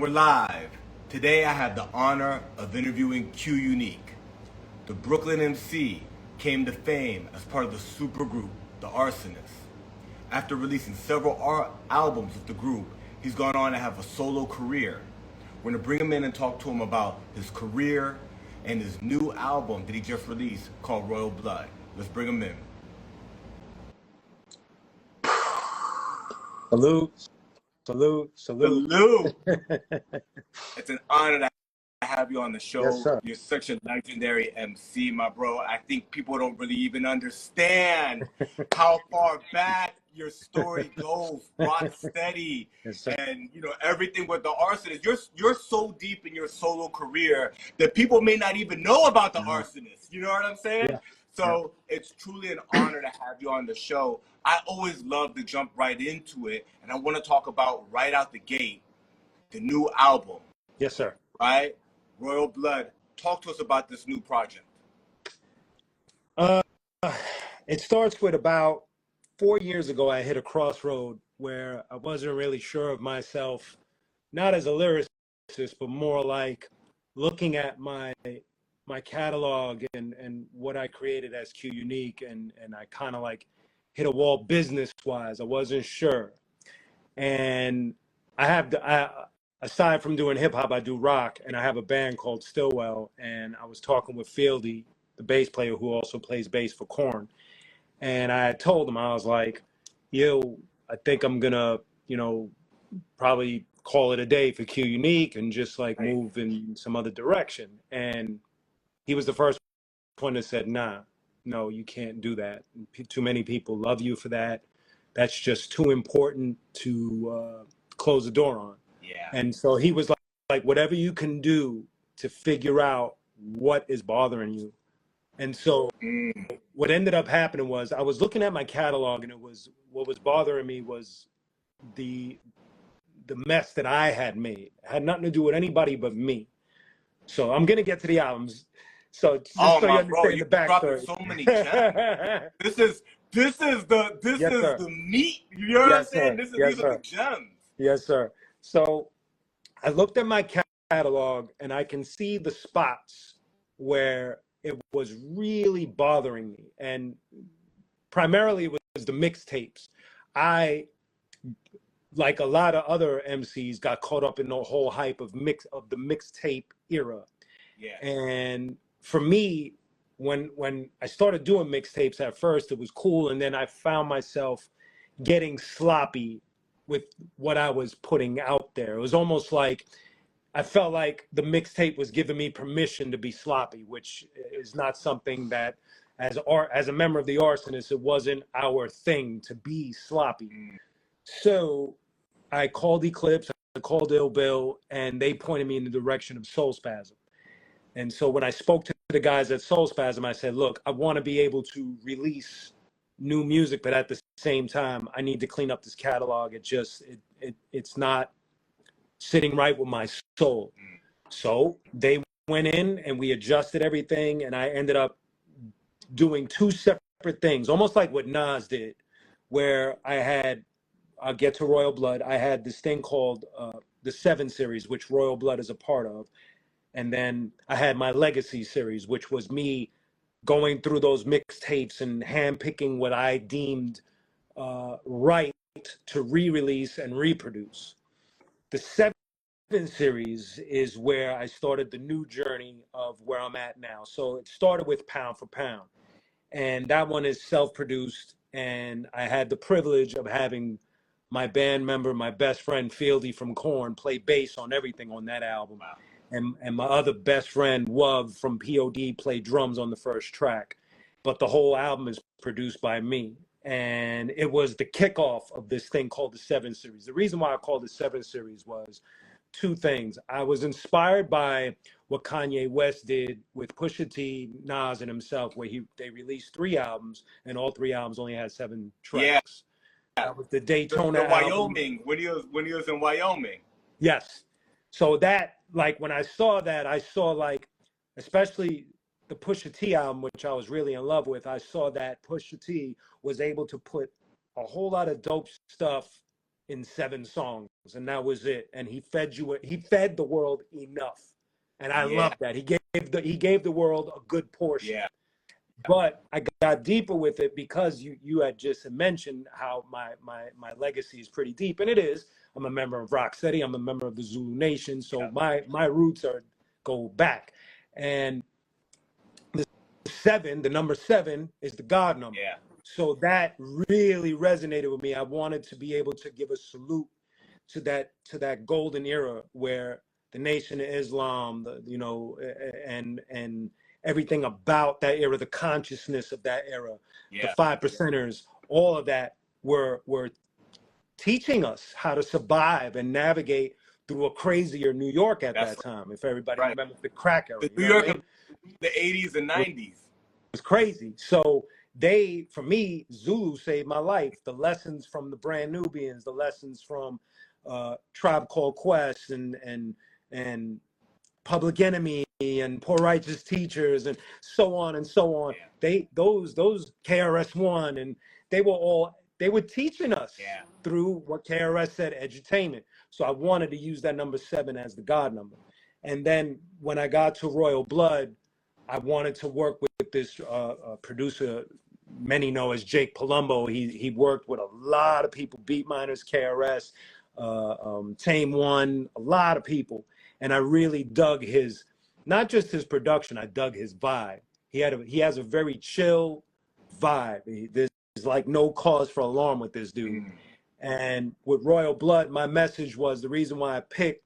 We're live. Today I have the honor of interviewing Q Unique. The Brooklyn MC came to fame as part of the supergroup, the Arsonists. After releasing several albums with the group, he's gone on to have a solo career. We're gonna bring him in and talk to him about his career and his new album that he just released called Royal Blood. Let's bring him in. Salute, salute, salute. Salute! It's an honor to have you on the show. Yes, sir. You're such a legendary MC, my bro. I think people don't really even understand how far back your story goes. Rock steady, Yes, sir. and you know everything with the Arsonists. You're so deep in your solo career that people may not even know about the Arsonists. You know what I'm saying? Yeah. So it's truly an honor to have you on the show. I always love to jump right into it, and I want to talk about right out the gate the new album. Yes, sir. Right? Royal Blood. Talk to us about this new project. It starts with about 4 years ago, I hit a crossroad where I wasn't really sure of myself, not as a lyricist, but more like looking at my catalog and what I created as Q Unique, and I kind of like hit a wall business-wise. I wasn't sure. And aside from doing hip hop, I do rock, and I have a band called Stillwell. And I was talking with Fieldy, the bass player who also plays bass for Korn, and I had told him, I was like, "Yo, I think I'm gonna, probably call it a day for Q Unique and just like move in some other direction." And he was the first one that said, "Nah, no, you can't do that. Too many people love you for that. That's just too important to close the door on." Yeah. And so he was like, whatever you can do to figure out what is bothering you. And so what ended up happening was I was looking at my catalog, and what was bothering me was the mess that I had made. It had nothing to do with anybody but me. So I'm gonna get to the albums. So just so you understand the backstory. So many gems. This is the meat. You know what I'm saying? These are the gems. Yes, sir. So I looked at my catalog, and I can see the spots where it was really bothering me. And primarily it was the mixtapes. I, like a lot of other MCs, got caught up in the whole hype of the mixtape era. Yeah. And for me, when I started doing mixtapes at first, it was cool. And then I found myself getting sloppy with what I was putting out there. It was almost like I felt like the mixtape was giving me permission to be sloppy, which is not something that, as a member of the Arsonists, it wasn't our thing to be sloppy. So I called Eclipse, I called Ill Bill, and they pointed me in the direction of Soul Spasm. And so when I spoke to the guys at Soul Spasm, I said, look, I want to be able to release new music, but at the same time, I need to clean up this catalog. It's not sitting right with my soul. So they went in and we adjusted everything, and I ended up doing two separate things, almost like what Nas did, where I'll get to Royal Blood. I had this thing called the 7 series, which Royal Blood is a part of. And then I had my Legacy series, which was me going through those mixtapes and handpicking what I deemed right to re-release and reproduce. The 7 series is where I started the new journey of where I'm at now. So it started with Pound for Pound, and that one is self-produced. And I had the privilege of having my band member, my best friend Fieldy from Korn, play bass on everything on that album. Wow. And my other best friend, Wov from POD, played drums on the first track. But the whole album is produced by me. And it was the kickoff of this thing called the 7 series. The reason why I called it 7 series was two things. I was inspired by what Kanye West did with Pusha T, Nas, and himself, where they released 3 albums, and all 3 albums only had 7 tracks. Yeah. That was the Daytona the Wyoming album. When he was in Wyoming. Yes. So that, like, when I saw that, I saw, like, especially the Pusha T album, which I was really in love with, I saw that Pusha T was able to put a whole lot of dope stuff in 7 songs, and that was it. And he fed the world enough, and I Yeah. love that. He gave the world a good portion. Yeah. But I got deeper with it because you had just mentioned how my legacy is pretty deep, and it is. I'm a member of Rocksteady. I'm a member of the Zulu Nation, so my roots go back. And the number 7 is the God number. Yeah. So that really resonated with me. I wanted to be able to give a salute to that golden era where the Nation of Islam, and everything about that era, the consciousness of that era, the 5%ers, all of that were teaching us how to survive and navigate through a crazier New York at that time. If everybody remembers the crack era, the you New know York what I mean? of the 80s and 90s. Was crazy. So for me, Zulu saved my life. The lessons from the Brand Nubians, the lessons from Tribe Called Quest and Public Enemy and Poor Righteous Teachers and so on and so on. Those KRS-One, and they were teaching us through what KRS said, edutainment. So I wanted to use that number 7 as the God number. And then when I got to Royal Blood, I wanted to work with this producer many know as Jake Palumbo. He worked with a lot of people, Beatminers, KRS, Tame One, a lot of people. And I really dug not just his production, I dug his vibe. He has a very chill vibe. There's like no cause for alarm with this dude. And with Royal Blood, my message was the reason why I picked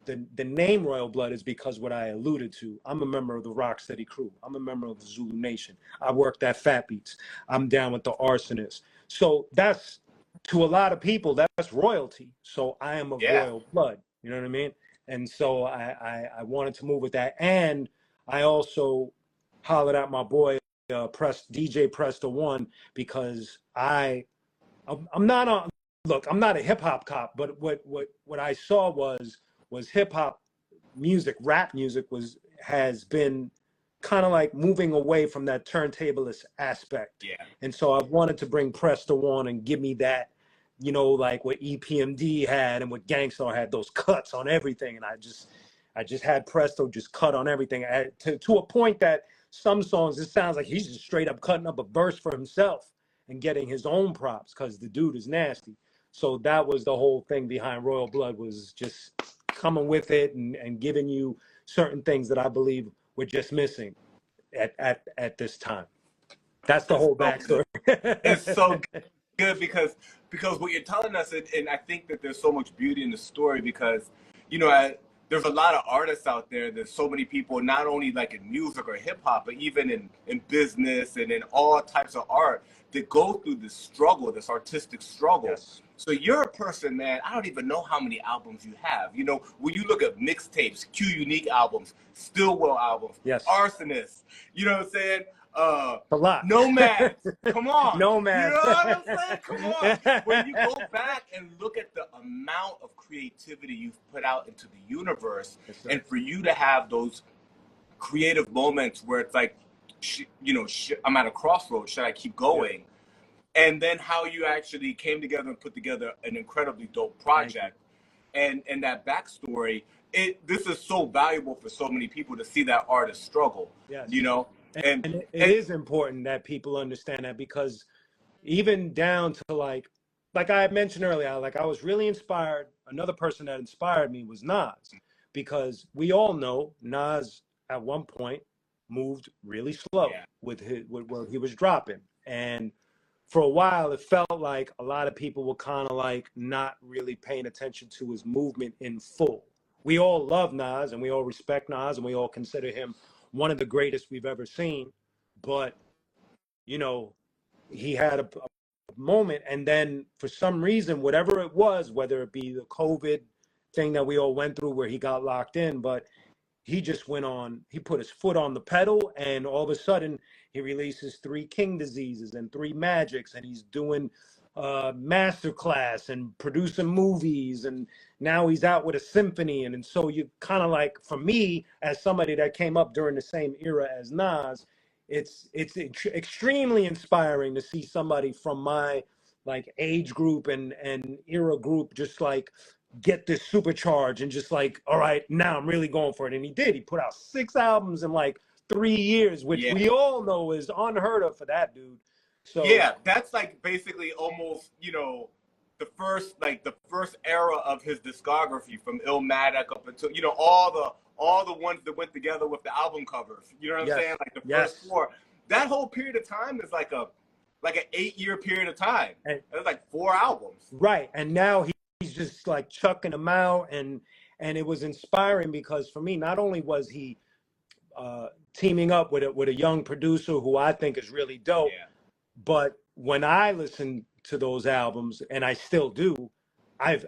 the name Royal Blood is because what I alluded to. I'm a member of the Rocksteady crew. I'm a member of the Zulu Nation. I worked at Fat Beats. I'm down with the Arsonists. So that's, to a lot of people, that's royalty. So I am of royal blood. You know what I mean? And so I wanted to move with that. And I also hollered at my boy, DJ Presto One, because I'm not I'm not a hip hop cop, but what I saw was hip hop music, rap music has been kind of like moving away from that turntablist aspect. And so I wanted to bring Presto on and give me that, like what EPMD had and what Gangstar had, those cuts on everything. And I just had Presto just cut on everything to a point that some songs, it sounds like he's just straight up cutting up a verse for himself and getting his own props because the dude is nasty. So that was the whole thing behind Royal Blood, was just coming with it and giving you certain things that I believe were just missing at this time. That's the whole backstory. It's so good because what you're telling us, and I think that there's so much beauty in the story because, there's a lot of artists out there. There's so many people, not only like in music or hip hop, but even in business and in all types of art that go through this struggle, this artistic struggle. Yes. So you're a person, man, I don't even know how many albums you have. When you look at mixtapes, Q Unique albums, Stillwell albums, Arsonists, you know what I'm saying? A lot. Nomads, come on. Nomads. You know what I'm saying? Come on. When you go back and look at the amount of creativity you've put out into the universe, and for you to have those creative moments where it's like, I'm at a crossroads, should I keep going? And then how you actually came together and put together an incredibly dope project. And that backstory, this is so valuable for so many people to see that artist struggle, And it is important that people understand that, because even down to like I had mentioned earlier, I was really inspired. Another person that inspired me was Nas, because we all know Nas at one point moved really slow with what he was dropping. And for a while, it felt like a lot of people were kind of like not really paying attention to his movement in full. We all love Nas and we all respect Nas and we all consider him one of the greatest we've ever seen. But, he had a moment, and then for some reason, whatever it was, whether it be the COVID thing that we all went through where he got locked in, but he just he put his foot on the pedal, and all of a sudden he releases 3 King Diseases and 3 Magics, and he's doing masterclass and producing movies, and now he's out with a symphony. And so you kind of like, for me, as somebody that came up during the same era as Nas, it's extremely inspiring to see somebody from my like age group and era group just like get this supercharge and just like, all right, now I'm really going for it. And he did. He put out 6 albums in like 3 years, which Yeah. we all know is unheard of for that dude. So yeah, that's like basically almost, the first era of his discography, from Illmatic up until, all the ones that went together with the album covers. You know what I'm yes, saying? Like the yes. first 4. That whole period of time is like an 8-year period of time. And It's like 4 albums. right. And now he's just like chucking them out, and it was inspiring because for me, not only was he teaming up with a young producer who I think is really dope, Yeah. but when I listen to those albums, and I still do, I'm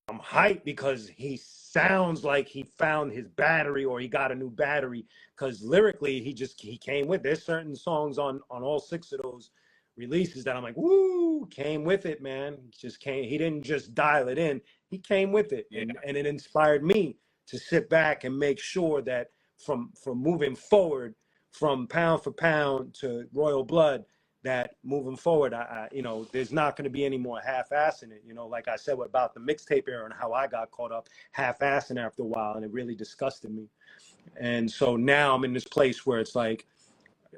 hyped because he sounds like he found his battery, or he got a new battery, because lyrically he came with, there's certain songs on all 6 of those releases that I'm like, woo, came with it, man. He didn't just dial it in, he came with it. Yeah. And it inspired me to sit back and make sure that from moving forward, from Pound for Pound to Royal Blood, that moving forward, I there's not going to be any more half-assing it. Like I said about the mixtape era and how I got caught up half-assing after a while, and it really disgusted me. And so now I'm in this place where it's like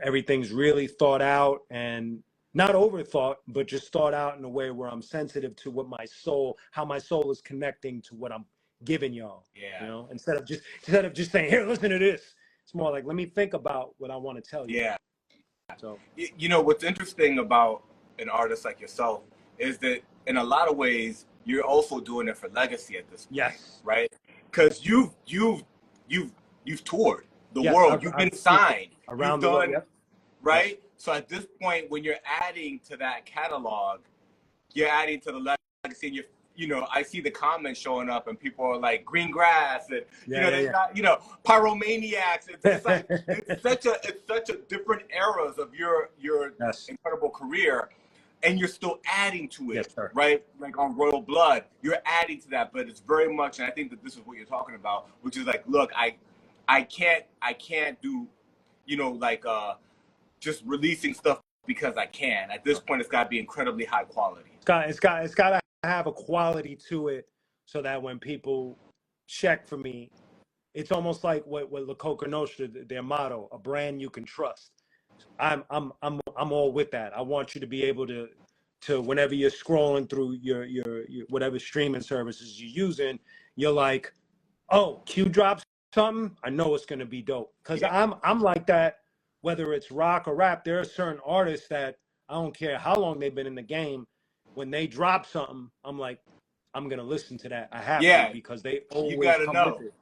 everything's really thought out, and not overthought, but just thought out in a way where I'm sensitive to how my soul is connecting to what I'm giving y'all. Yeah. Instead of just saying, here, listen to this. It's more like, let me think about what I want to tell you. Yeah. So, what's interesting about an artist like yourself is that in a lot of ways you're also doing it for legacy at this point. yes, Right? Because you've toured the world. You've been signed around the world. yep. Right? Yes. So at this point, when you're adding to that catalog, you're adding to the legacy, and I see the comments showing up, and people are like green grass, and got pyromaniacs. It's like it's such a different eras of your Yes. incredible career, and you're still adding to it, Yes, sir. right? Like on Royal Blood, you're adding to that, but it's very much, and I think that this is what you're talking about, which is like, look, I can't do, just releasing stuff because I can. At this point, it's got to be incredibly high quality. It's got to have a quality to it, so that when people check for me, it's almost like what La Coca Nostra, their motto, a brand you can trust. I'm all with that. I want you to be able to whenever you're scrolling through your whatever streaming services you're using, you're like, oh, Q drops something, I know it's gonna be dope. Because I'm like that, whether it's rock or rap. There are certain artists that I don't care how long they've been in the game, when they drop something, I'm like, I'm gonna listen to that. I have to, because they always come with it.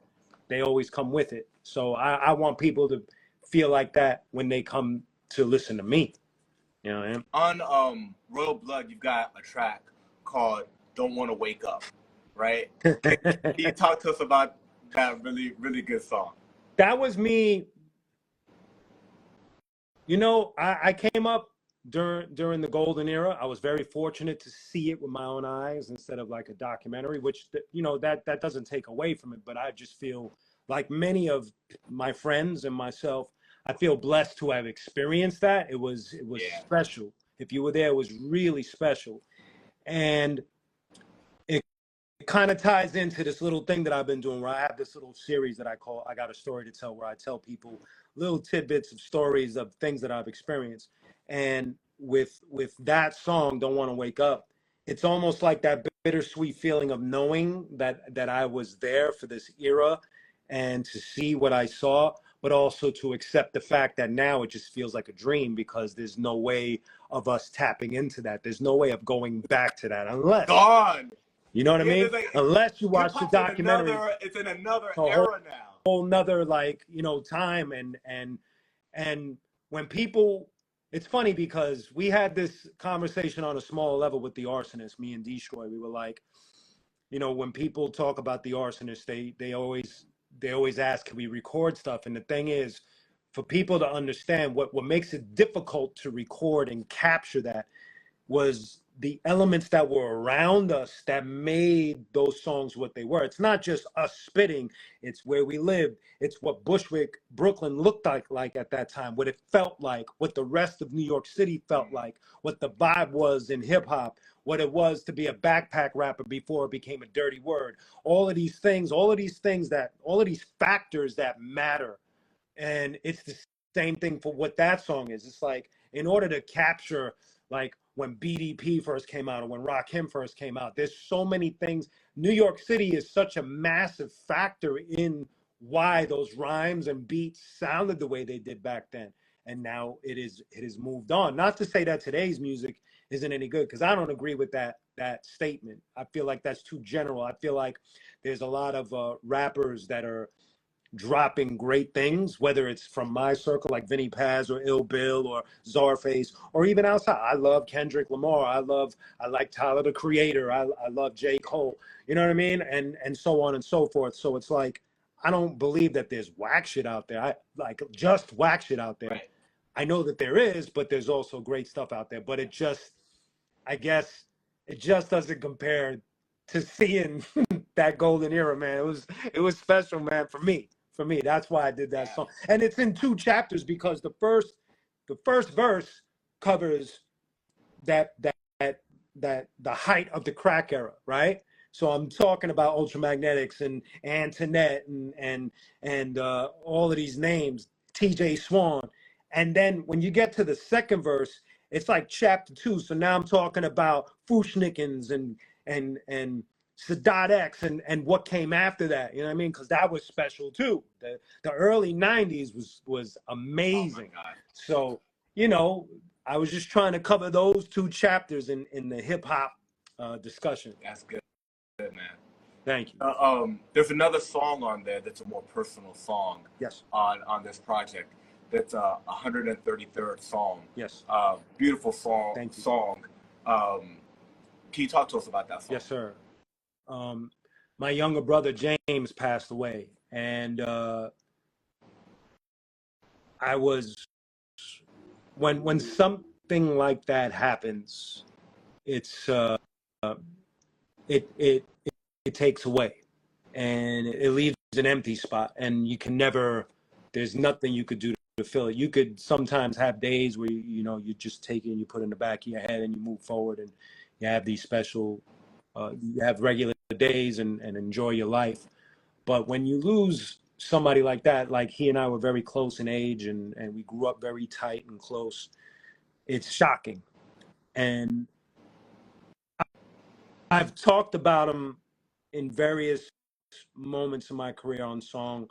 They always come with it. So I want people to feel like that when they come to listen to me. You know what I mean? On Royal Blood, you've got a track called "Don't Want to Wake Up," right? Can you talk to us about that really, really good song? That was me. I came up during the golden era. I was very fortunate to see it with my own eyes instead of like a documentary, which that doesn't take away from it. But I just feel like many of my friends and myself, I feel blessed to have experienced that. It was special. If you were there, it was really special. And it kind of ties into this little thing that I've been doing, where I have this little series that I call I Got a Story to Tell, where I tell people little tidbits of stories of things that I've experienced. And with that song, Don't Want to Wake Up, it's almost like that bittersweet feeling of knowing that I was there for this era and to see what I saw, but also to accept the fact that now it just feels like a dream, because there's no way of us tapping into that. There's no way of going back to that unless gone. You know what I mean? Like, unless you watch the documentary. It's in another era now. Whole nother time, and when people, it's funny because we had this conversation on a small level with the Arsonists, me and Destroy. We were like, when people talk about the Arsonists, they always ask, can we record stuff? And the thing is, for people to understand what makes it difficult to record and capture that was the elements that were around us that made those songs what they were. It's not just us spitting, it's where we lived. It's what Bushwick, Brooklyn looked like at that time, what it felt like, what the rest of New York City felt like, what the vibe was in hip hop, what it was to be a backpack rapper before it became a dirty word. All of these things, all of these factors that matter. And it's the same thing for what that song is. It's like, in order to capture, like when BDP first came out or when Rakim first came out, there's so many things. New York City is such a massive factor in why those rhymes and beats sounded the way they did back then. And now it is moved on. Not to say that today's music isn't any good, because I don't agree with that statement. I feel like that's too general. I feel like there's a lot of rappers that are dropping great things, whether it's from my circle like Vinnie Paz or Ill Bill or Czarface, or even outside. I love Kendrick Lamar. I like Tyler the Creator. I love J. Cole. You know what I mean? And so on and so forth. So it's like, I don't believe that there's whack shit out there. I like just whack shit out there. Right. I know that there is, but there's also great stuff out there. But it just, I guess, it just doesn't compare to seeing that golden era, man. It was special, man, for me. For me, that's why I did that song. And it's in 2 chapters, because the first verse covers that the height of the crack era, right? So I'm talking about Ultramagnetics and Antoinette and all of these names, TJ Swan. And then when you get to the second verse, it's like chapter 2. So now I'm talking about Fushnikins and Sadat X and what came after that. You know what I mean? Because that was special too. The early 90s was amazing. Oh my God. So, you know, I was just trying to cover those 2 chapters in the hip hop discussion. That's good, man. Thank you. There's another song on there that's a more personal song. Yes. On this project. That's a 133rd song. Yes. Beautiful song. Thank you. Song. Can you talk to us about that song? Yes, sir. My younger brother James passed away, and I was when something like that happens, it's it takes away, and it leaves an empty spot, and you can never. There's nothing you could do to fill it. You could sometimes have days where you just take it and you put it in the back of your head and you move forward, and you have these special. You have regular days and enjoy your life. But when you lose somebody like that, like he and I were very close in age and we grew up very tight and close, it's shocking. And I've talked about him in various moments of my career on song.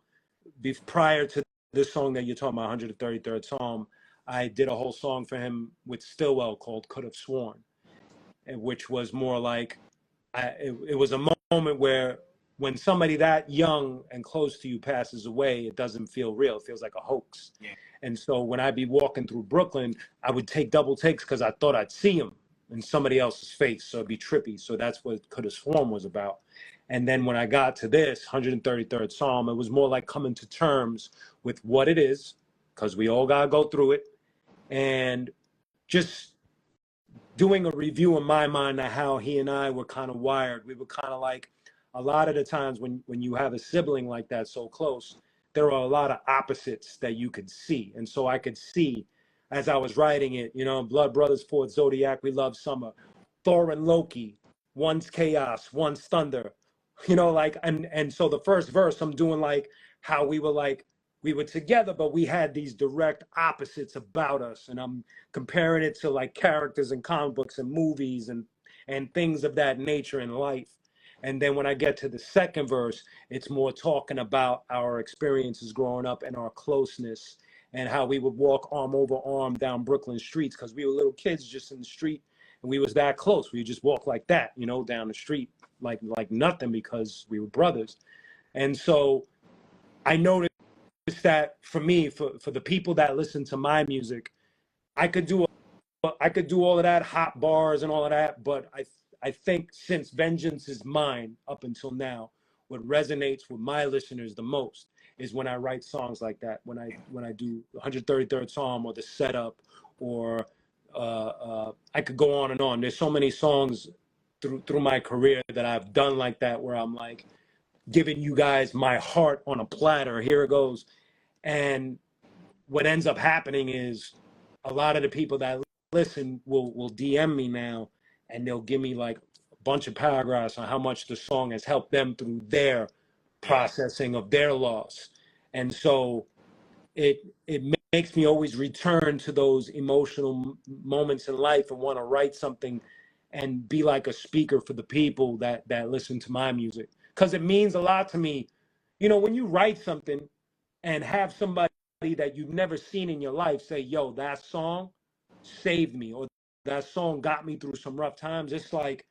Prior to this song that you're talking about, 133rd Psalm, I did a whole song for him with Stillwell called Could Have Sworn, which was more like, it was a moment where when somebody that young and close to you passes away, it doesn't feel real. It feels like a hoax. Yeah. And so when I'd be walking through Brooklyn, I would take double takes because I thought I'd see him in somebody else's face. So it'd be trippy. So that's what Could Have Sworn was about. And then when I got to this 133rd Psalm, it was more like coming to terms with what it is, because we all got to go through it, and just doing a review in my mind of how he and I were kind of wired. We were kind of like, a lot of the times when you have a sibling like that so close, there are a lot of opposites that you could see. And so I could see as I was writing it, Blood Brothers, Fort Zodiac, We Love Summer, Thor and Loki, one's chaos, one's thunder, and so the first verse I'm doing like how we were together, but we had these direct opposites about us. And I'm comparing it to like characters in comic books and movies and things of that nature in life. And then when I get to the second verse, it's more talking about our experiences growing up and our closeness and how we would walk arm over arm down Brooklyn streets, because we were little kids just in the street and we was that close. We just walk like that, down the street like nothing, because we were brothers. And so I noticed that for me, for the people that listen to my music, I could do all of that, hot bars and all of that, but I think since Vengeance Is Mine up until now, what resonates with my listeners the most is when I write songs like that, when I do 133rd Psalm or The Setup or I could go on and on. There's so many songs through my career that I've done like that, where I'm like giving you guys my heart on a platter. Here it goes. And what ends up happening is a lot of the people that listen will DM me now, and they'll give me like a bunch of paragraphs on how much the song has helped them through their processing of their loss. And so it makes me always return to those emotional moments in life and want to write something and be like a speaker for the people that listen to my music, because it means a lot to me. You know, when you write something and have somebody that you've never seen in your life say, yo, that song saved me, or that song got me through some rough times, it's like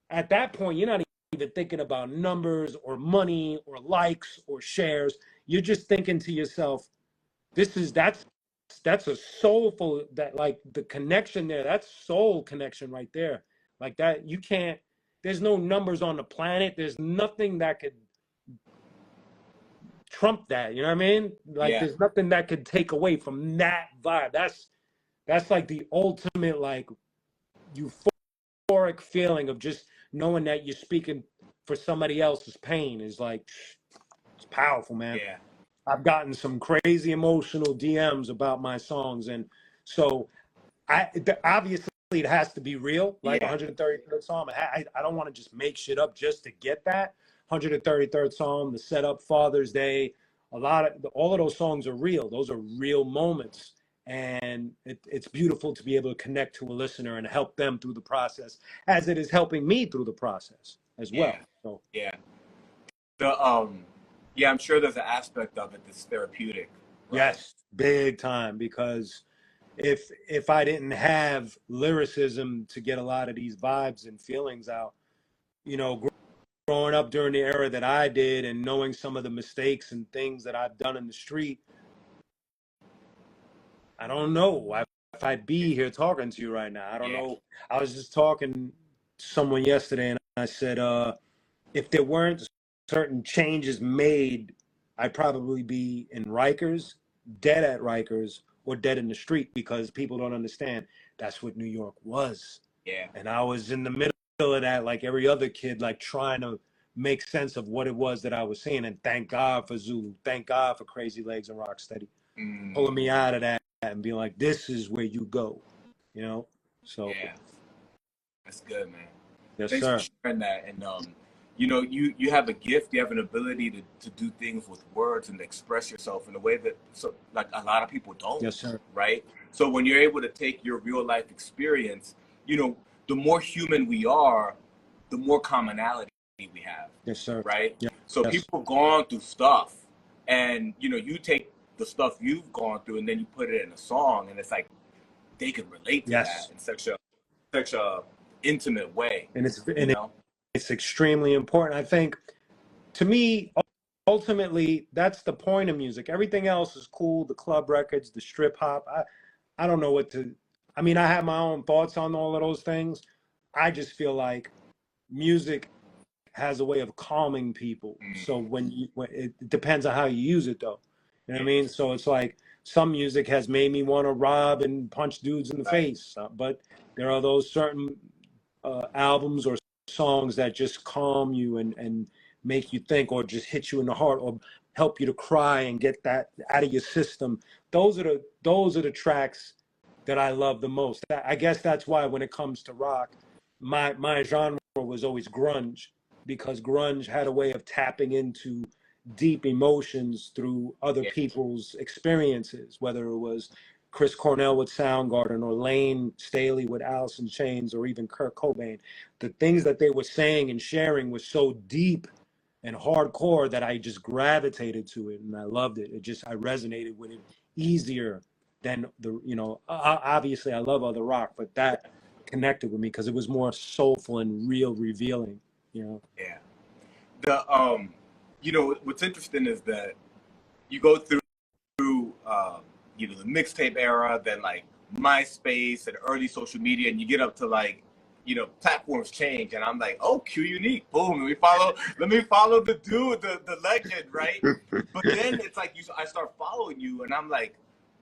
at that point you're not even thinking about numbers or money or likes or shares. You're just thinking to yourself, that's a soulful, that like the connection there, that's soul connection right there. Like that, you can't, there's no numbers on the planet, there's nothing that could trump that, you know what I mean? Like there's nothing that could take away from that vibe. That's like the ultimate like euphoric feeling of just knowing that you're speaking for somebody else's pain is like, it's powerful, man. Yeah. I've gotten some crazy emotional DMs about my songs, and so obviously it has to be real, like 133rd Psalm. I don't want to just make shit up just to get that. 133rd Psalm, the setup, Father's Day, all of those songs are real. Those are real moments, and it's beautiful to be able to connect to a listener and help them through the process, as it is helping me through the process as well. So I'm sure there's an aspect of it that's therapeutic. Right? Yes, big time, because if I didn't have lyricism to get a lot of these vibes and feelings out, you know, growing up during the era that I did and knowing some of the mistakes and things that I've done in the street, I don't know if I'd be here talking to you right now. I don't know. I was just talking to someone yesterday, and I said, if there weren't certain changes made, I'd probably be in Rikers, dead at Rikers, or dead in the street, because people don't understand that's what New York was. And I was in the middle of that, like every other kid, like trying to make sense of what it was that I was seeing. And thank God for Zulu. Thank God for Crazy Legs and Rocksteady pulling me out of that and being like, this is where you go, you know? So that's good, man. Yes, Thanks sir. for sharing that. And you know, you have a gift, you have an ability to do things with words and express yourself in a way that like a lot of people don't. Yes, sir. Right? So when you're able to take your real life experience, you know, the more human we are, the more commonality we have. Yes, sir. Right? Yeah. So people have gone through stuff, and you know, you take the stuff you've gone through and then you put it in a song, and it's like they can relate to that in such a intimate way. And it's extremely important. I think, to me, ultimately, that's the point of music. Everything else is cool. The club records, the strip hop. I don't know what to. I mean, I have my own thoughts on all of those things. I just feel like music has a way of calming people. So when it depends on how you use it, though. You know what I mean? So it's like some music has made me want to rob and punch dudes in the face, but there are those certain albums or songs that just calm you and make you think, or just hit you in the heart, or help you to cry and get that out of your system. Those are the tracks that I love the most. I guess that's why when it comes to rock, my genre was always grunge, because grunge had a way of tapping into deep emotions through other people's experiences, whether it was Chris Cornell with Soundgarden, or Lane Staley with Alice in Chains, or even Kurt Cobain. The things that they were saying and sharing was so deep and hardcore that I just gravitated to it, and I loved it. I resonated with it easier than obviously I love other rock, but that connected with me because it was more soulful and real, revealing, you know? Yeah. You know, what's interesting is that you go through, you know, the mixtape era, then like MySpace and early social media, and you get up to like, you know, platforms change, and I'm like, oh, Q Unique, boom, let me follow the dude, the legend, right? But then it's like I start following you, and I'm like,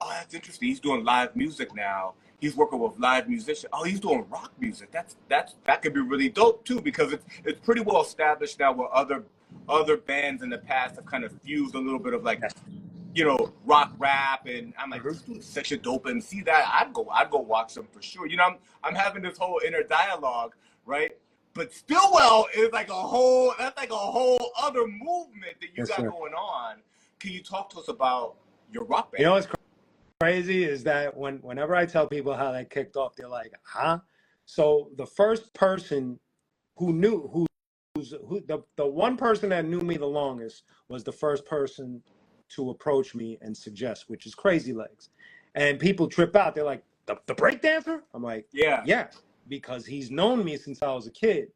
oh, that's interesting. He's doing live music now. He's working with live musicians. Oh, he's doing rock music. That could be really dope too, because it's pretty well established now where other bands in the past have kind of fused a little bit of like, Yes. rock rap, and I'm like, Mhm. this dude's such a dope MC that I'd go watch them for sure. I'm having this whole inner dialogue, right? But Stillwell is like that's like a whole other movement that you Yes, got sir. going on. Can you talk to us about your rock You band? know what's crazy is that whenever I tell people how that kicked off, they're like, huh? So the first person who knew the one person that knew me the longest was the first person to approach me and suggest, which is Crazy Legs. And people trip out. They're like, the break dancer? I'm like, Yeah. yeah, because he's known me since I was a kid.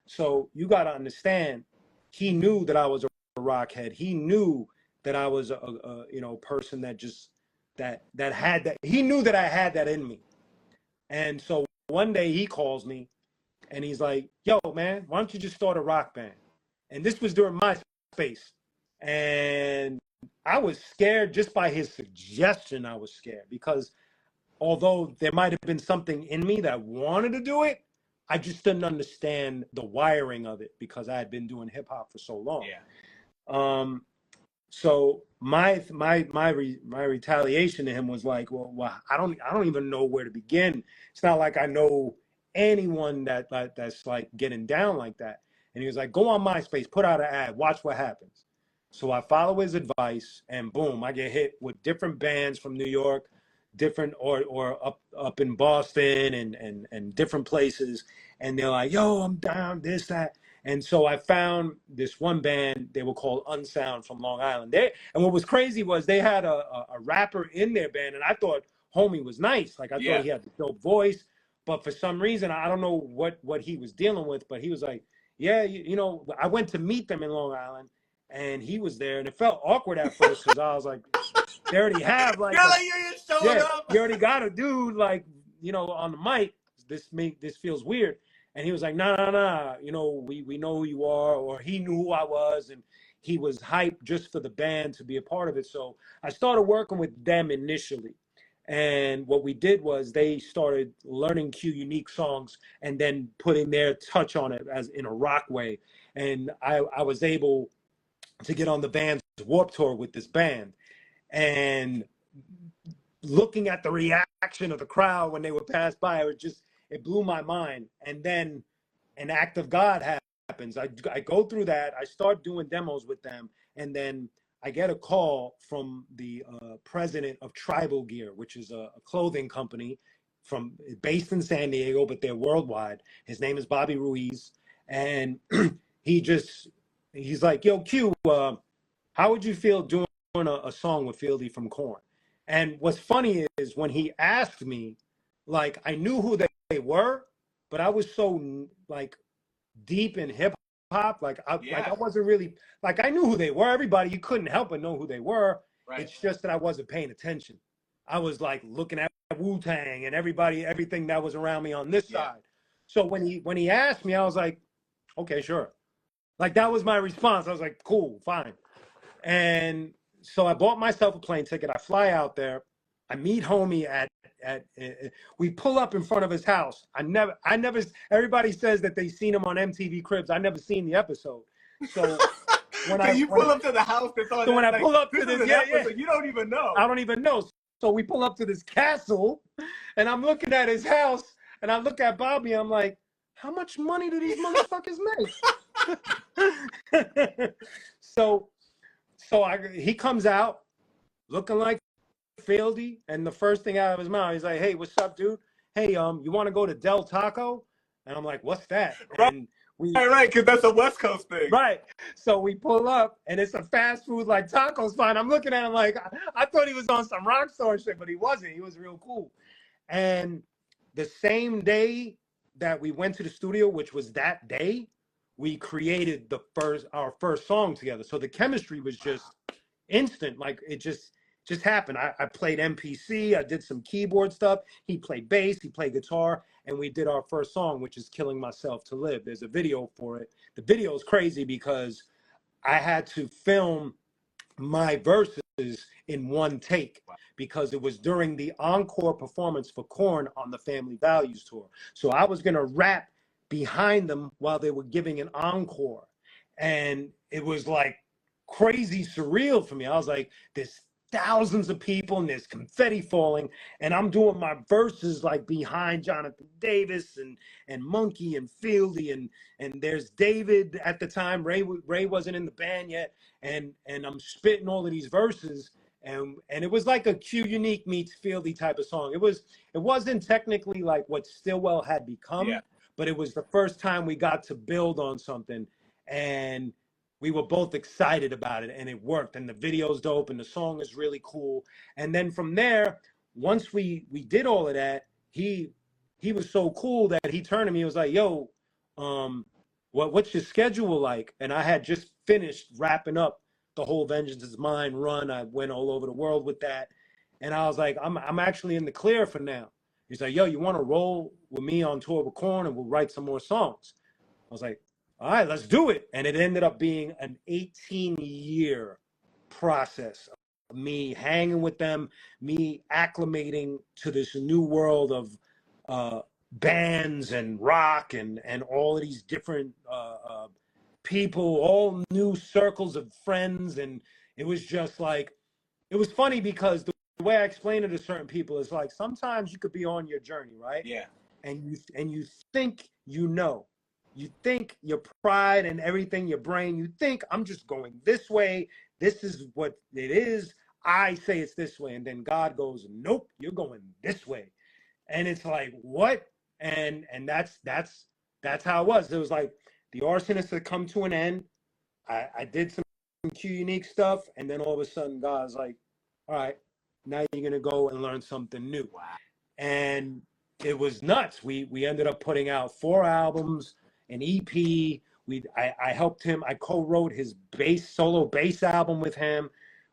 So you got to understand, he knew that I was a rock head. He knew that I was a person that just that had that. He knew that I had that in me. And so one day he calls me and he's like, yo, man, why don't you just start a rock band? And this was during MySpace. And I was scared just by his suggestion. I was scared because although there might have been something in me that wanted to do it, I just didn't understand the wiring of it because I had been doing hip hop for so long. Yeah. So my retaliation to him was like, well, I don't even know where to begin. It's not like I know anyone that's like getting down like that. And he was like, go on MySpace, put out an ad, watch what happens. So I follow his advice, and boom, I get hit with different bands from New York, different or up in Boston and different places, and they're like, yo, I'm down, this, that. And so I found this one band, they were called Unsound from Long Island. And what was crazy was they had a rapper in their band, and I thought homie was nice. Like I thought Yeah. he had a dope voice, but for some reason, I don't know what he was dealing with, but he was like, yeah, I went to meet them in Long Island, and he was there, and it felt awkward at first because I was like, they already have like You're like, you're showing yeah, up. you already got a dude like, on the mic. This feels weird. And he was like, nah, we know who you are, or he knew who I was, and he was hyped just for the band to be a part of it. So I started working with them initially. And what we did was they started learning Q Unique songs and then putting their touch on it as in a rock way. And I was able to get on the band's Warped Tour with this band. And looking at the reaction of the crowd when they would pass by, it blew my mind. And then an act of God happens. I go through that. I start doing demos with them, and then I get a call from the president of Tribal Gear, which is a clothing company based in San Diego, but they're worldwide. His name is Bobby Ruiz, and he's like, "Yo, Q, how would you feel doing a song with Fieldy from Korn?" And what's funny is when he asked me, like, I knew who they were, but I was so like deep in hip hop, like I wasn't really like I knew who they were. Everybody, you couldn't help but know who they were. Right. It's just that I wasn't paying attention. I was like looking at Wu-Tang and everything that was around me on this side. So when he asked me, I was like, okay, sure. Like that was my response. I was like, cool, fine. And so I bought myself a plane ticket. I fly out there. I meet homie we pull up in front of his house. I never, everybody says that they seen him on MTV Cribs. I never seen the episode. So when I pull up to the house that's on, so when I pull up to this, you don't even know. I don't even know. So we pull up to this castle, and I'm looking at his house, and I look at Bobby. I'm like, how much money do these motherfuckers make? So he comes out looking like Fieldy, and the first thing out of his mouth, he's like, "Hey, what's up, dude? Hey, you want to go to Del Taco?" And I'm like, "What's that?" And right, because that's a West Coast thing. Right. So we pull up, and it's a fast food like taco spot. I'm looking at him like I thought he was on some rock star shit, but he wasn't. He was real cool. And the same day that we went to the studio, which was that day, we created our first song together. So the chemistry was just instant. Like it just happened. I played MPC. I did some keyboard stuff. He played bass. He played guitar. And we did our first song, which is Killing Myself to Live. There's a video for it. The video is crazy because I had to film my verses in one take because it was during the encore performance for Korn on the Family Values tour. So I was going to rap behind them while they were giving an encore. And it was like crazy surreal for me. I was like, there's thousands of people and there's confetti falling, and I'm doing my verses like behind Jonathan Davis and Monkey and Fieldy and there's David at the time. Ray wasn't in the band yet, and I'm spitting all of these verses, and it was like a Q Unique meets Fieldy type of song. It wasn't technically like what Stillwell had become, but it was the first time we got to build on something, and we were both excited about it, and it worked, and the video's dope, and the song is really cool. And then from there, once we did all of that, he was so cool that he turned to me and was like, yo, what's your schedule like? And I had just finished wrapping up the whole Vengeance Is Mine run. I went all over the world with that, and I was like, I'm actually in the clear for now. He's like, yo, you want to roll with me on tour with Korn, and we'll write some more songs? I was like, all right, let's do it. And it ended up being an 18-year process of me hanging with them, me acclimating to this new world of bands and rock and all of these different people, all new circles of friends. And it was just like, it was funny because the way I explain it to certain people is like, sometimes you could be on your journey, right? Yeah. And you think you know. You think your pride and everything, your brain, you think I'm just going this way. This is what it is. I say it's this way. And then God goes, nope, you're going this way. And it's like, what? And that's how it was. It was like the Arsonists had come to an end. I did some Q Unique stuff. And then all of a sudden God's like, all right, now you're going to go and learn something new. Wow. And it was nuts. We ended up putting out 4 albums, an EP. I helped him. I co-wrote his solo bass album with him.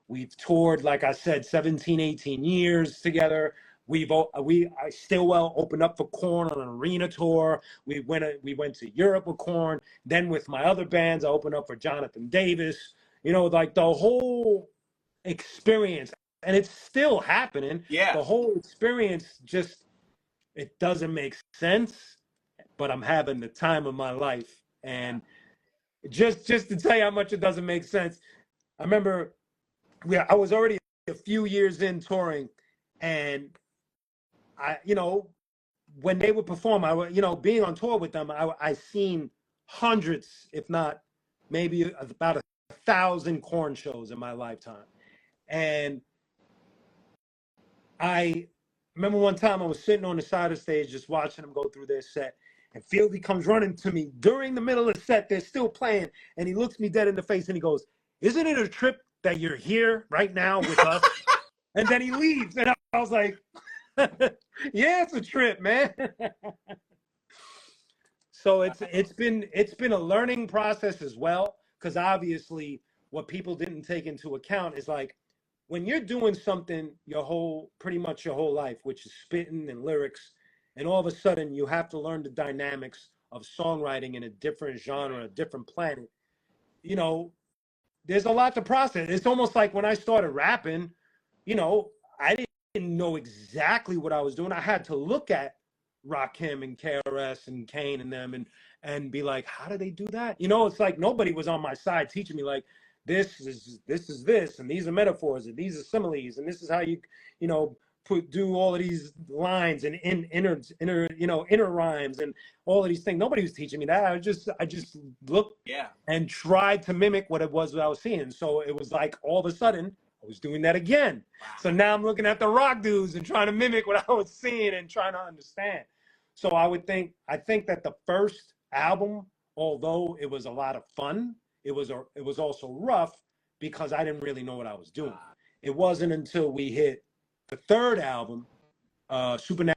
We've toured, like I said, 17, 18 years together. I Stillwell opened up for Korn on an arena tour. We went to Europe with Korn. Then with my other bands, I opened up for Jonathan Davis. You know, like the whole experience, and it's still happening. Yeah. The whole experience just, it doesn't make sense, but I'm having the time of my life. And just to tell you how much it doesn't make sense, I remember I was already a few years in touring, and when they would perform, being on tour with them, I seen hundreds, if not maybe about 1,000 Korn shows in my lifetime. And I remember one time I was sitting on the side of the stage just watching them go through their set, and Fieldy comes running to me during the middle of the set. They're still playing, and he looks me dead in the face and he goes, "Isn't it a trip that you're here right now with us?" And then he leaves, and I was like, "Yeah, it's a trip, man." So it's been a learning process as well, because obviously what people didn't take into account is like, when you're doing something pretty much your whole life, which is spitting and lyrics, and all of a sudden you have to learn the dynamics of songwriting in a different genre, a different planet, there's a lot to process. It's almost like when I started rapping, I didn't know exactly what I was doing. I had to look at Rakim and KRS and Kane and them and be like, how do they do that? It's like nobody was on my side teaching me like, this is this, and these are metaphors, and these are similes, and this is how you do all of these lines and inner rhymes and all of these things. Nobody was teaching me that. I just looked and tried to mimic what it was that I was seeing. So it was like all of a sudden I was doing that again. Wow. So now I'm looking at the rock dudes and trying to mimic what I was seeing and trying to understand. So I think that the first album, although it was a lot of fun, it was also rough because I didn't really know what I was doing. It wasn't until we hit the third album, Supernatural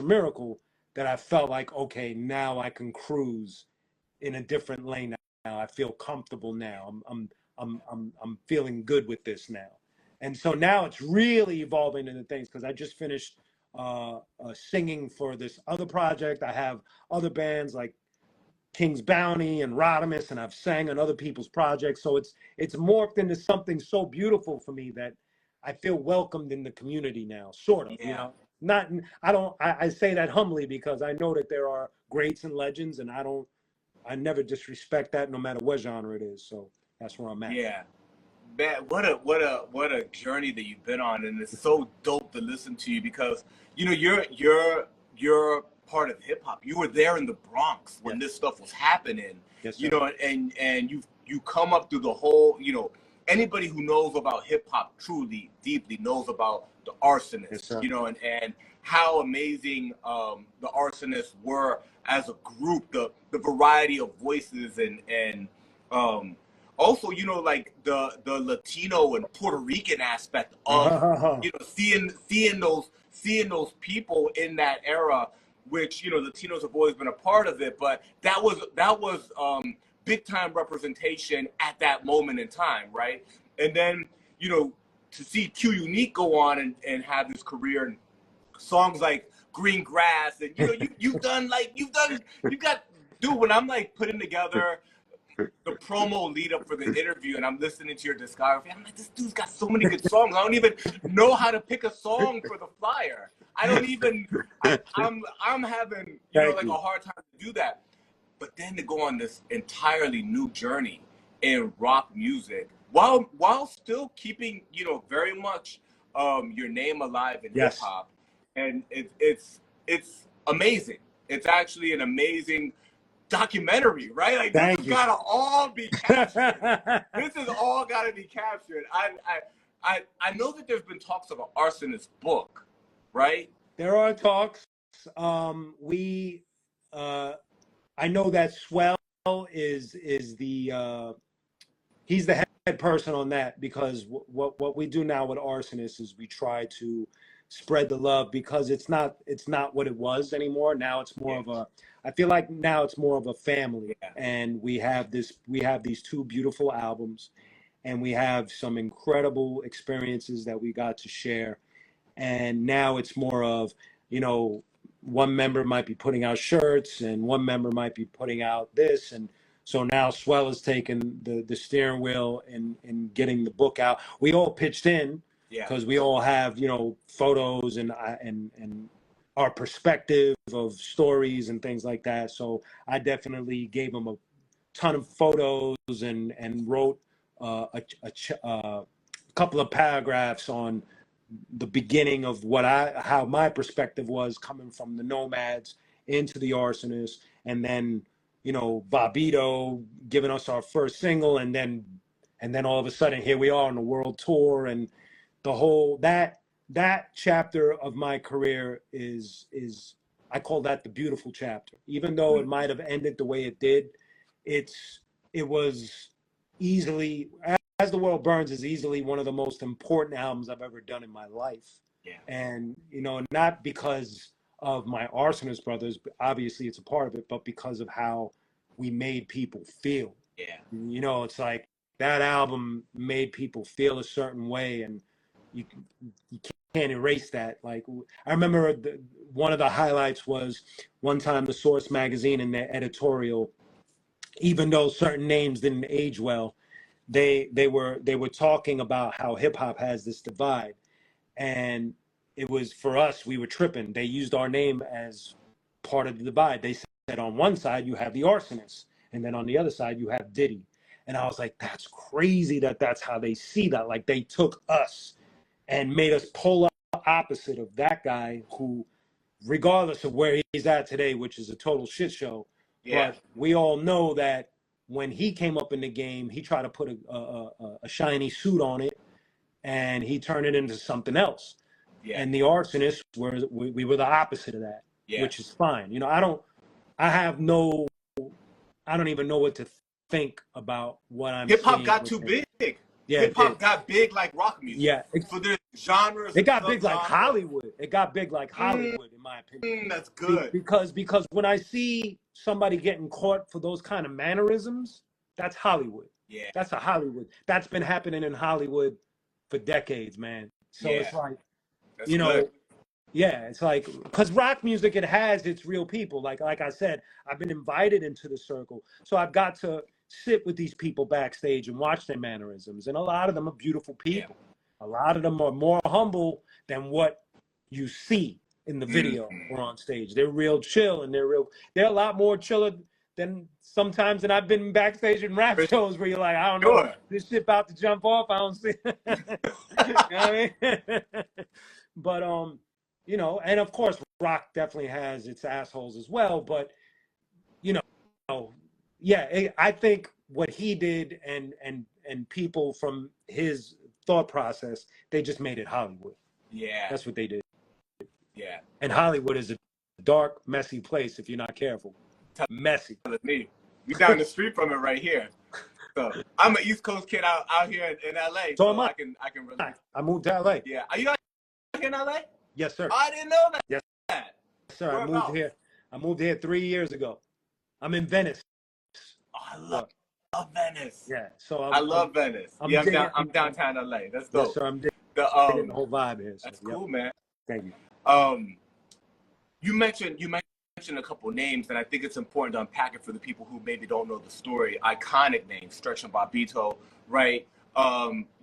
Miracle, that I felt like, okay, now I can cruise in a different lane. Now I feel comfortable. Now I'm feeling good with this now, and so now it's really evolving into things, because I just finished singing for this other project. I have other bands like King's Bounty and Rodimus, and I've sang on other people's projects. So it's morphed into something so beautiful for me that I feel welcomed in the community now, sort of, Yeah. Not, I say that humbly because I know that there are greats and legends, and I never disrespect that no matter what genre it is. So that's where I'm at. Yeah. Man, what a journey that you've been on, and it's so dope to listen to you because you're part of hip hop. You were there in the Bronx when this stuff was happening. Yes, You sir. know, and you come up through the whole. Anybody who knows about hip hop truly deeply knows about the Arsonists. Yes, sir. And how amazing the Arsonists were as a group. The variety of voices and also, like the Latino and Puerto Rican aspect of seeing those people in that era, which Latinos have always been a part of it, but that was big time representation at that moment in time, right? And then to see Q Unique go on and have this career and songs like Green Grass, and you've got dude, when I'm like putting together the promo lead up for the interview and I'm listening to your discography, I'm like, this dude's got so many good songs. I don't even know how to pick a song for the flyer. I don't even I'm having like a hard time to do that. But then to go on this entirely new journey in rock music while still keeping very much your name alive in hip hop, and it's amazing. It's actually an amazing documentary, right? Like this has gotta all be captured. This has all gotta be captured. I know that there's been talks of an Arsonist book, right? There are talks. I know that Swell is the he's the head person on that, because what we do now with Arsonists is we try to spread the love, because it's not what it was anymore. Now it's more of a, I feel like now it's more of a family, and we have these two beautiful albums, and we have some incredible experiences that we got to share, and now it's more of, one member might be putting out shirts and one member might be putting out this, and so now Swell is taking the steering wheel and getting the book out. We all pitched in because we all have photos and our perspective of stories and things like that. So I definitely gave him a ton of photos and wrote a couple of paragraphs on the beginning of how my perspective was coming from the Nomads into the Arsonists, and then Bobito giving us our first single, and then all of a sudden here we are on the world tour, and the whole that chapter of my career is I call that the beautiful chapter. Even though it might have ended the way it did, it was easily, As the World Burns is easily one of the most important albums I've ever done in my life. Yeah. And, not because of my Arsonist brothers, but obviously it's a part of it, but because of how we made people feel. Yeah. It's like that album made people feel a certain way, and you can't erase that. Like, I remember one of the highlights was one time the Source magazine in their editorial, even though certain names didn't age well, they were talking about how hip hop has this divide, and it was, for us, we were tripping. They used our name as part of the divide. They said on one side you have the Arsonists, and then on the other side you have Diddy, and I was like, that's crazy that's how they see that. Like, they took us and made us polar opposite of that guy who, regardless of where he's at today, which is a total shit show, but we all know that when he came up in the game, he tried to put a shiny suit on it, and he turned it into something else. Yeah. And the Arsonists we were the opposite of that, which is fine. I don't even know what to think about what I'm saying. Hip hop got too big. Yeah, hip hop got big like rock music. Yeah. So there's genres. It got big like Hollywood. It got big like Hollywood, in my opinion. That's good. Because when I see somebody getting caught for those kind of mannerisms, that's Hollywood. Yeah. That's a Hollywood. That's been happening in Hollywood for decades, man. So it's like, that's good. Yeah, it's like because rock music, it has its real people. Like I said, I've been invited into the circle, so I've got to sit with these people backstage and watch their mannerisms. And a lot of them are beautiful Yeah. people. A lot of them are more humble than what you see in the video or on stage. They're real chill, and they're a lot more chiller than sometimes than I've been backstage in rap For shows where you're like, I don't know, sure. this shit about to jump off. I don't see. You know what I mean? But you know, and of course, rock definitely has its assholes as well. But you know, yeah, I think what he did and people from his thought process, they just made it Hollywood. Yeah. That's what they did. Yeah. And Hollywood is a dark, messy place if you're not careful. Messy. Telling me. We down the street from it right here. So I'm an East Coast kid out here in LA, So so am I. I can relate. I moved to LA. Yeah. Are you out here in LA? Yes, sir. Oh, I didn't know that. Yes, sir. I moved Whereabouts? here. I moved here 3 years ago. I'm in Venice. Oh, I love Venice. Yeah. So I love Venice. I'm Yeah, digging, I'm downtown LA. That's dope. yes, sir. I'm digging The the whole vibe here. So, that's cool, man. Thank you. You mentioned a couple names, and I think it's important to unpack it for the people who maybe don't know the story. Iconic names, Stretch and Bobbito, right?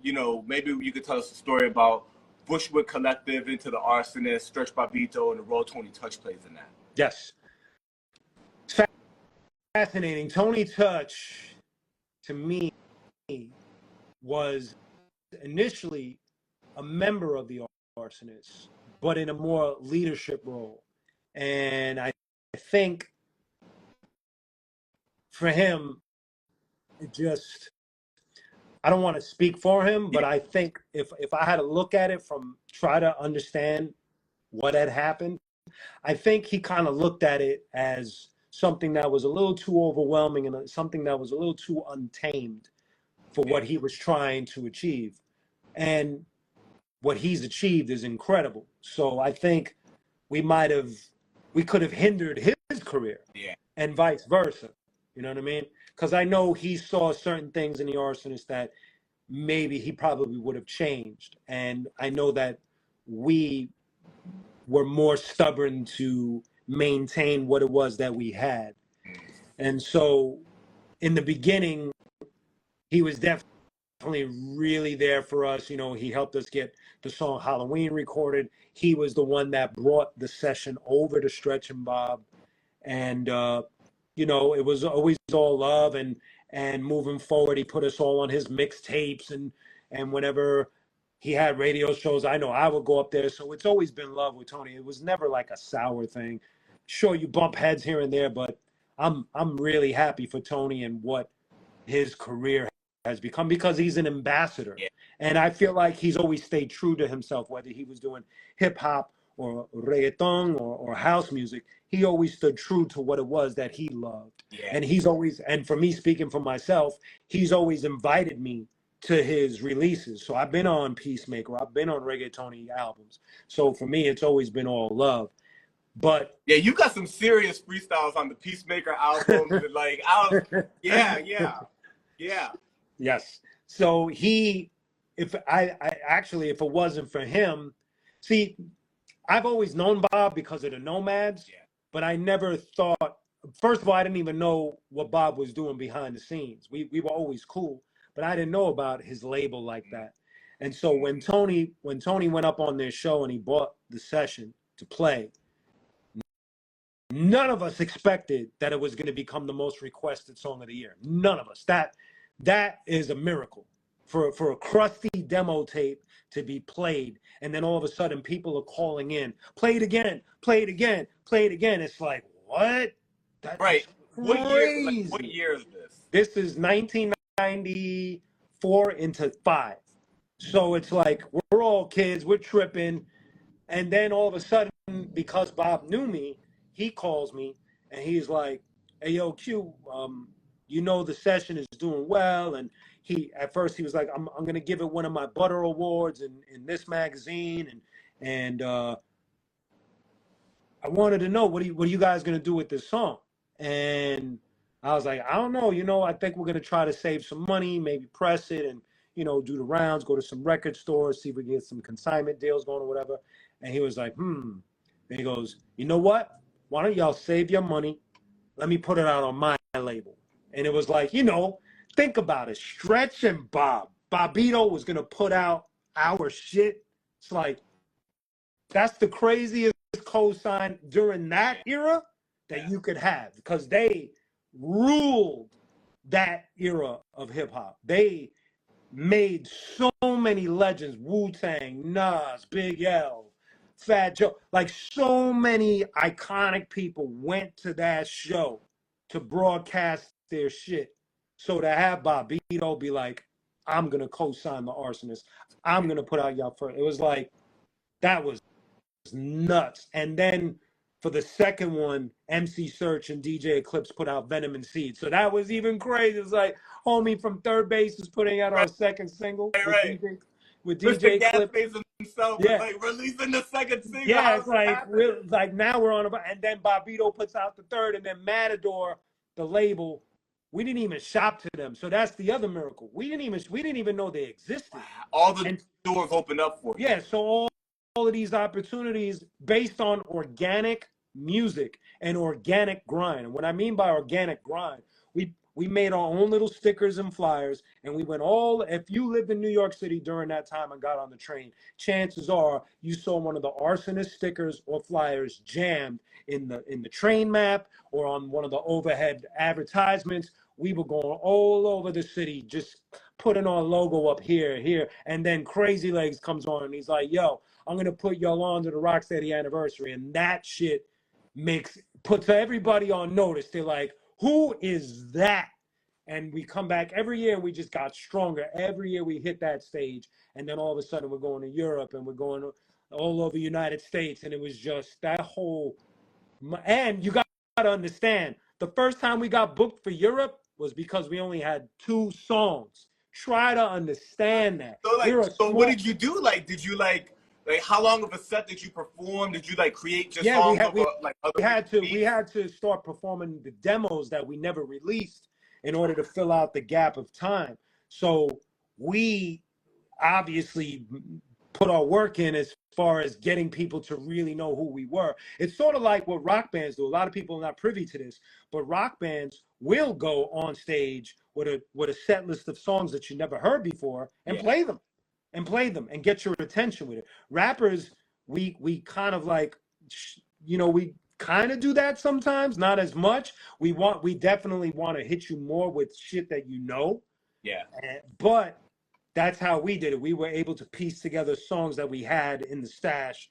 You know, maybe you could tell us a story about Bushwick Collective into the Arsonists, Stretch Bobbito, and the role Tony Touch plays in that. Yes. It's fascinating. Tony Touch, to me, was initially a member of the Arsonists, but in a more leadership role. And I think for him, it just, I don't want to speak for him, but I think if I had to look at it from try to understand what had happened, I think he kind of looked at it as something that was a little too overwhelming and something that was a little too untamed for what he was trying to achieve. And what he's achieved is incredible. So I think we could have hindered his career, and vice versa. You know what I mean? Because I know he saw certain things in the Arsonists that maybe he probably would have changed. And I know that we were more stubborn to maintain what it was that we had. And so in the beginning, he was definitely really there for us. You know, he helped us get the song Halloween recorded. He was the one that brought the session over to Stretch and Bob. And, you know, it was always all love. And moving forward, he put us all on his mixtapes. And whenever he had radio shows, I know I would go up there. So it's always been love with Tony. It was never like a sour thing. Sure, you bump heads here and there, but I'm really happy for Tony and what his career has become, because he's an ambassador. Yeah. And I feel like he's always stayed true to himself, whether he was doing hip hop or reggaeton or house music. He always stood true to what it was that he loved. Yeah. And he's always, and for me, speaking for myself, he's always invited me to his releases. So I've been on Peacemaker, I've been on reggaeton albums. So for me, it's always been all love. But yeah, you got some serious freestyles on the Peacemaker album. Like, yeah. Yes. So if it wasn't for him, see, I've always known Bob because of the Nomads, but I never thought, first of all, I didn't even know what Bob was doing behind the scenes. We were always cool, but I didn't know about his label like that. And so when Tony went up on their show and he bought the session to play, none of us expected that it was going to become the most requested song of the year. None of us. That is a miracle for a crusty demo tape to be played, and then all of a sudden people are calling in, play it again, play it again, play it again. It's like, what? That's right. Crazy. What year is this? This is 1994 into 5. So it's like we're all kids, we're tripping, and then all of a sudden, because Bob knew me, he calls me and he's like, hey, yo, Q, you know the session is doing well. And at first he was like, I'm going to give it one of my Butter Awards in this magazine. And I wanted to know, what are you guys going to do with this song? And I was like, I don't know. I think we're going to try to save some money, maybe press it and, do the rounds, go to some record stores, see if we can get some consignment deals going or whatever. And he was like, And he goes, you know what? Why don't y'all save your money? Let me put it out on my label. And it was like, think about it. Stretch and Bobito was going to put out our shit. It's like, that's the craziest cosign during that era that you could have, because they ruled that era of hip hop. They made so many legends: Wu-Tang, Nas, Big L, Fat Joe. Like, so many iconic people went to that show to broadcast their shit. So to have Bobito be like, I'm gonna co-sign the Arsonists, I'm gonna put out y'all first. It was like, that was nuts. And then for the second one, MC Search and DJ Eclipse put out Venom and Seed. So that was even crazy. It was like, homie from Third Base is putting out our second single with DJ Mr. Eclipse. Gasface himself is like releasing the second single. Yeah, it's like now we're on and then Bobito puts out the third, and then Matador, the label, we didn't even shop to them. So that's the other miracle. We didn't even know they existed. All the doors opened up for you. Yeah, so all of these opportunities based on organic music and organic grind. And what I mean by organic grind, we made our own little stickers and flyers, and we went if you lived in New York City during that time and got on the train, chances are you saw one of the Arsonist stickers or flyers jammed in the train map or on one of the overhead advertisements. We were going all over the city, just putting our logo up here. And then Crazy Legs comes on and he's like, yo, I'm going to put y'all on to the Rocksteady anniversary. And that shit puts everybody on notice. They're like, who is that? And we come back every year and we just got stronger. Every year we hit that stage. And then all of a sudden we're going to Europe and we're going all over the United States. And it was just that whole, and you got to understand, the first time we got booked for Europe was because we only had 2 songs. Try to understand that. So what did you do? Like, did you like how long of a set did you perform? Did you like create just songs? We had to start performing the demos that we never released in order to fill out the gap of time. So we obviously put our work in as far as getting people to really know who we were. It's sort of like what rock bands do. A lot of people are not privy to this, but rock bands will go on stage with a set list of songs that you never heard before and play them and get your attention with it. Rappers, we kind of like, we kind of do that sometimes, not as much. We definitely want to hit you more with shit that you know. Yeah. But that's how we did it. We were able to piece together songs that we had in the stash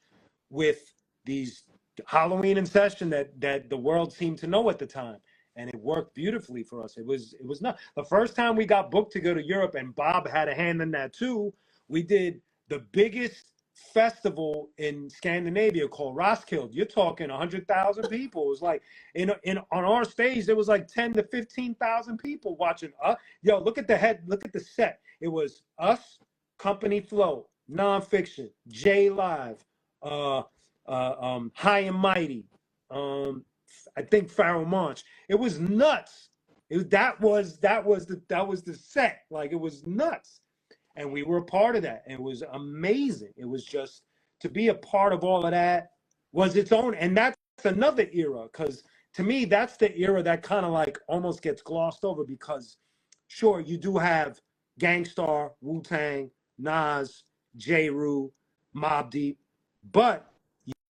with these Halloween in session that the world seemed to know at the time. And it worked beautifully for us. It was not the first time we got booked to go to Europe, and Bob had a hand in that too. We did the biggest festival in Scandinavia called Roskilde. You're talking 100,000 people. It was like on our stage there was like 10 to 15,000 people watching. Yo, look at the set. It was us, Company Flow, Nonfiction, J Live, High and Mighty, I think Pharaoh Monch. It was nuts. That was the set. Like, it was nuts. And we were a part of that. And it was amazing. It was just, to be a part of all of that was its own. And that's another era, because to me, that's the era that kind of like almost gets glossed over, because sure, you do have Gangstar, Wu-Tang, Nas, J. Rue, Mobb Deep, but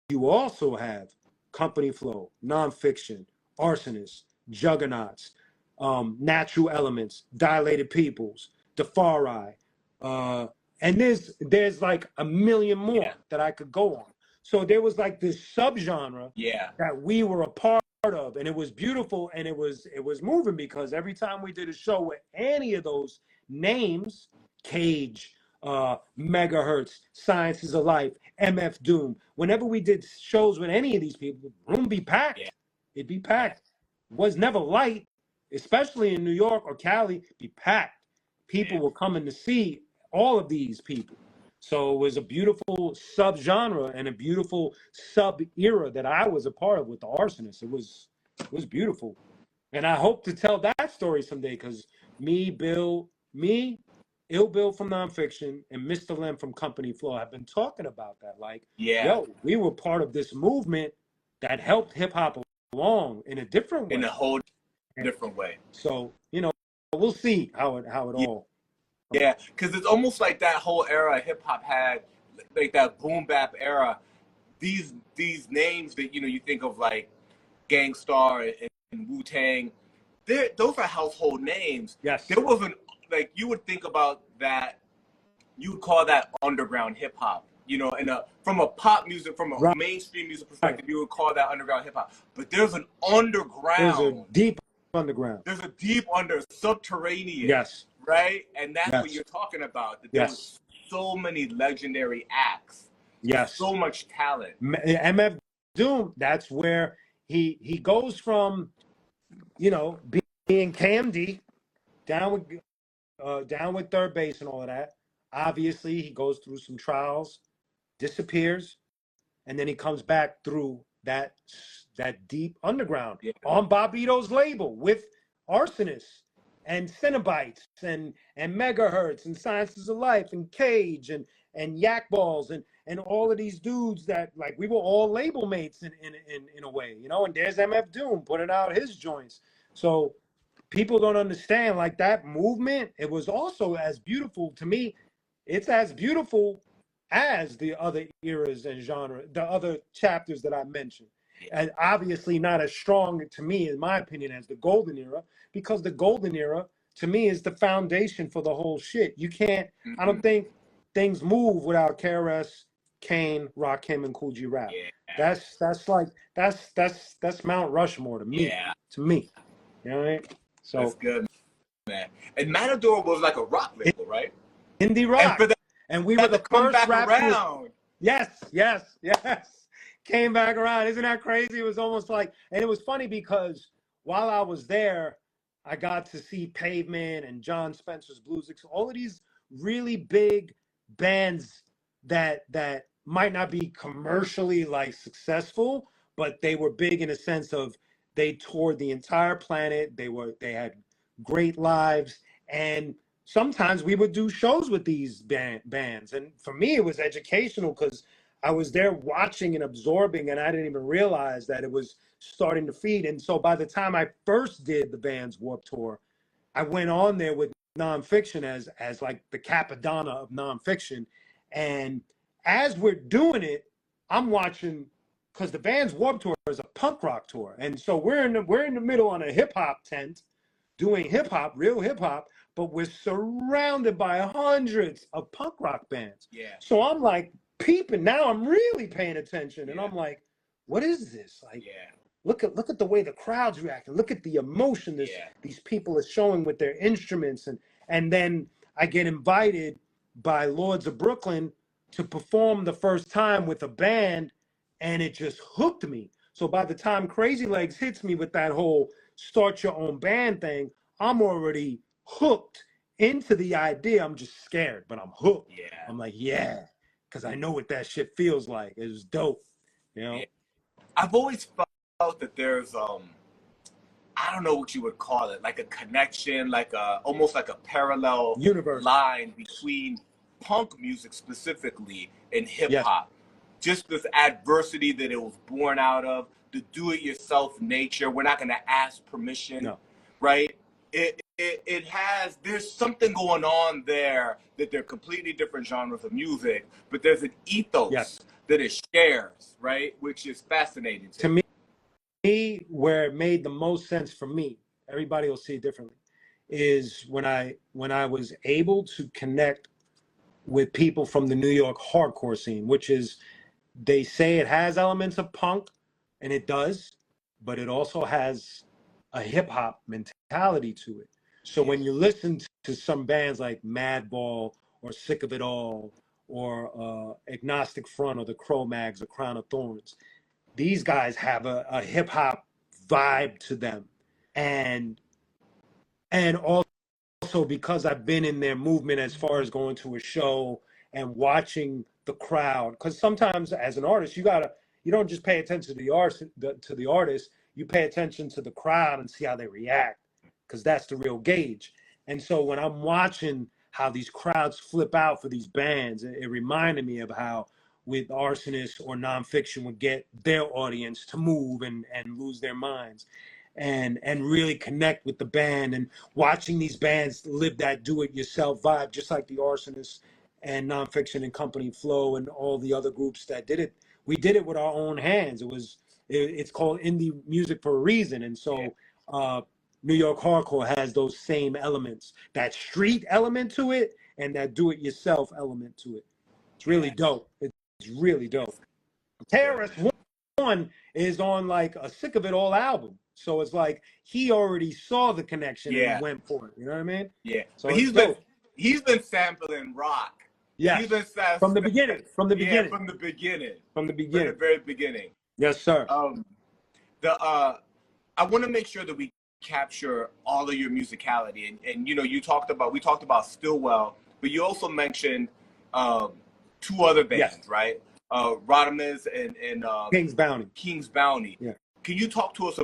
you also have Company Flow, Nonfiction, Arsonists, Juggernauts, Natural Elements, Dilated Peoples, Defari, and there's like a million more that I could go on. So there was like this subgenre that we were a part of, and it was beautiful, and it was moving, because every time we did a show with any of those names, Cage, Megahertz, Science is a Life, MF Doom, whenever we did shows with any of these people, room be packed. It'd be packed. Was never light, especially in New York or Cali, be packed. People were coming to see all of these people. So it was a beautiful subgenre and a beautiful sub-era that I was a part of with the Arsonists. It was beautiful. And I hope to tell that story someday, because me, Bill, Ill Bill from Nonfiction and Mr. Lem from Company Flow have been talking about that. Like, Yeah, yo, we were part of this movement that helped hip hop along in a different in way. a whole And different way. so, we'll see how it all. Yeah, because it's almost like that whole era hip hop had, like that boom bap era. These names that you think of like Gangstar and Wu Tang, those are household names. Yes. There wasn't like you would think about that. You would call that underground hip hop. From a pop music, from a Right. mainstream music perspective, you would call that underground hip hop. But there's an There's a underground. deep underground. There's a deep subterranean. Yes. Right? And that's what Yes. you're talking about. That there was so many legendary acts. Yes. So much talent. MF Doom, that's where he goes from, being KMD down with third base and all of that. Obviously, he goes through some trials, disappears, and then he comes back through that deep underground on Bobbito's label with Arsonists and Cenobites and Megahertz and Sciences of Life and Cage and Yak Balls and all of these dudes that, like, we were all label mates in a way, and there's MF Doom putting out his joints. So people don't understand, like, that movement, it was also as beautiful to me. It's as beautiful as the other eras and genre, the other chapters that I mentioned. And obviously not as strong to me, in my opinion, as the golden era, because the golden era to me is the foundation for the whole shit. You can't, I don't think things move without KRS, Kane, Rakim, and Cool G Rap. Yeah. That's Mount Rushmore to me. Yeah. To me. You know what I mean? So that's good, man. And Matador was like a rock label, right? Indie rock. And we were the first rap around. Yes. Came back around. Isn't that crazy? It was almost like, and it was funny because while I was there, I got to see Pavement and John Spencer's Blues, all of these really big bands that might not be commercially like successful, but they were big in a sense of they toured the entire planet. They had great lives, and sometimes we would do shows with these bands. And for me, it was educational because I was there watching and absorbing, and I didn't even realize that it was starting to feed. And so by the time I first did the band's Warped Tour, I went on there with Nonfiction as like the Capadonna of Nonfiction. And as we're doing it, I'm watching, because the band's Warped Tour is a punk rock tour. And so we're in the middle on a hip hop tent doing hip hop, real hip hop, but we're surrounded by hundreds of punk rock bands. Yeah. So I'm like peeping. Now I'm really paying attention, and I'm like, what is this? Like, look at the way the crowd's reacting. Look at the emotion these people are showing with their instruments, and then I get invited by Lords of Brooklyn to perform the first time with a band, and it just hooked me. So by the time Crazy Legs hits me with that whole start your own band thing, I'm already hooked into the idea. I'm just scared, but I'm hooked. Yeah. I'm like, because I know what that shit feels like. It was dope, Yeah. I've always felt that there's I don't know what you would call it, like a connection, like almost like a parallel universe line between punk music specifically and hip hop. Just this adversity that it was born out of, the do-it-yourself nature. We're not going to ask permission, right? It has, there's something going on there that they're completely different genres of music, but there's an ethos that it shares, right? Which is fascinating to me. Where it made the most sense for me, everybody will see it differently, is when I was able to connect with people from the New York hardcore scene, which is, they say it has elements of punk, and it does, but it also has a hip hop mentality to it. So when you listen to some bands like Madball or Sick of It All or Agnostic Front or the Cro-Mags or Crown of Thorns, these guys have a hip hop vibe to them. And also because I've been in their movement as far as going to a show and watching the crowd, because sometimes as an artist, you don't just pay attention to the artist, you pay attention to the crowd and see how they react, because that's the real gauge. And so when I'm watching how these crowds flip out for these bands. It reminded me of how with Arsonists or Nonfiction would get their audience to move and lose their minds and really connect with the band, and watching these bands live that do-it-yourself vibe, just like the Arsonists and Nonfiction and Company Flow and all the other groups that did it. We did it with our own hands. It's called indie music for a reason. And so New York hardcore has those same elements, that street element to it and that do-it-yourself element to it. It's really dope. It's really dope. Terrorist One is on like a Sick of It All album. So it's like he already saw the connection and went for it. You know what I mean? Yeah. So but he's been sampling rock. Yeah. He's been From the beginning. From the beginning. From the beginning. From the beginning. From the very beginning. Yes, sir. I want to make sure that we capture all of your musicality, and you know, we talked about Stillwell, but you also mentioned two other bands, right? Rodimus and King's Bounty. Yeah. Can you talk to us?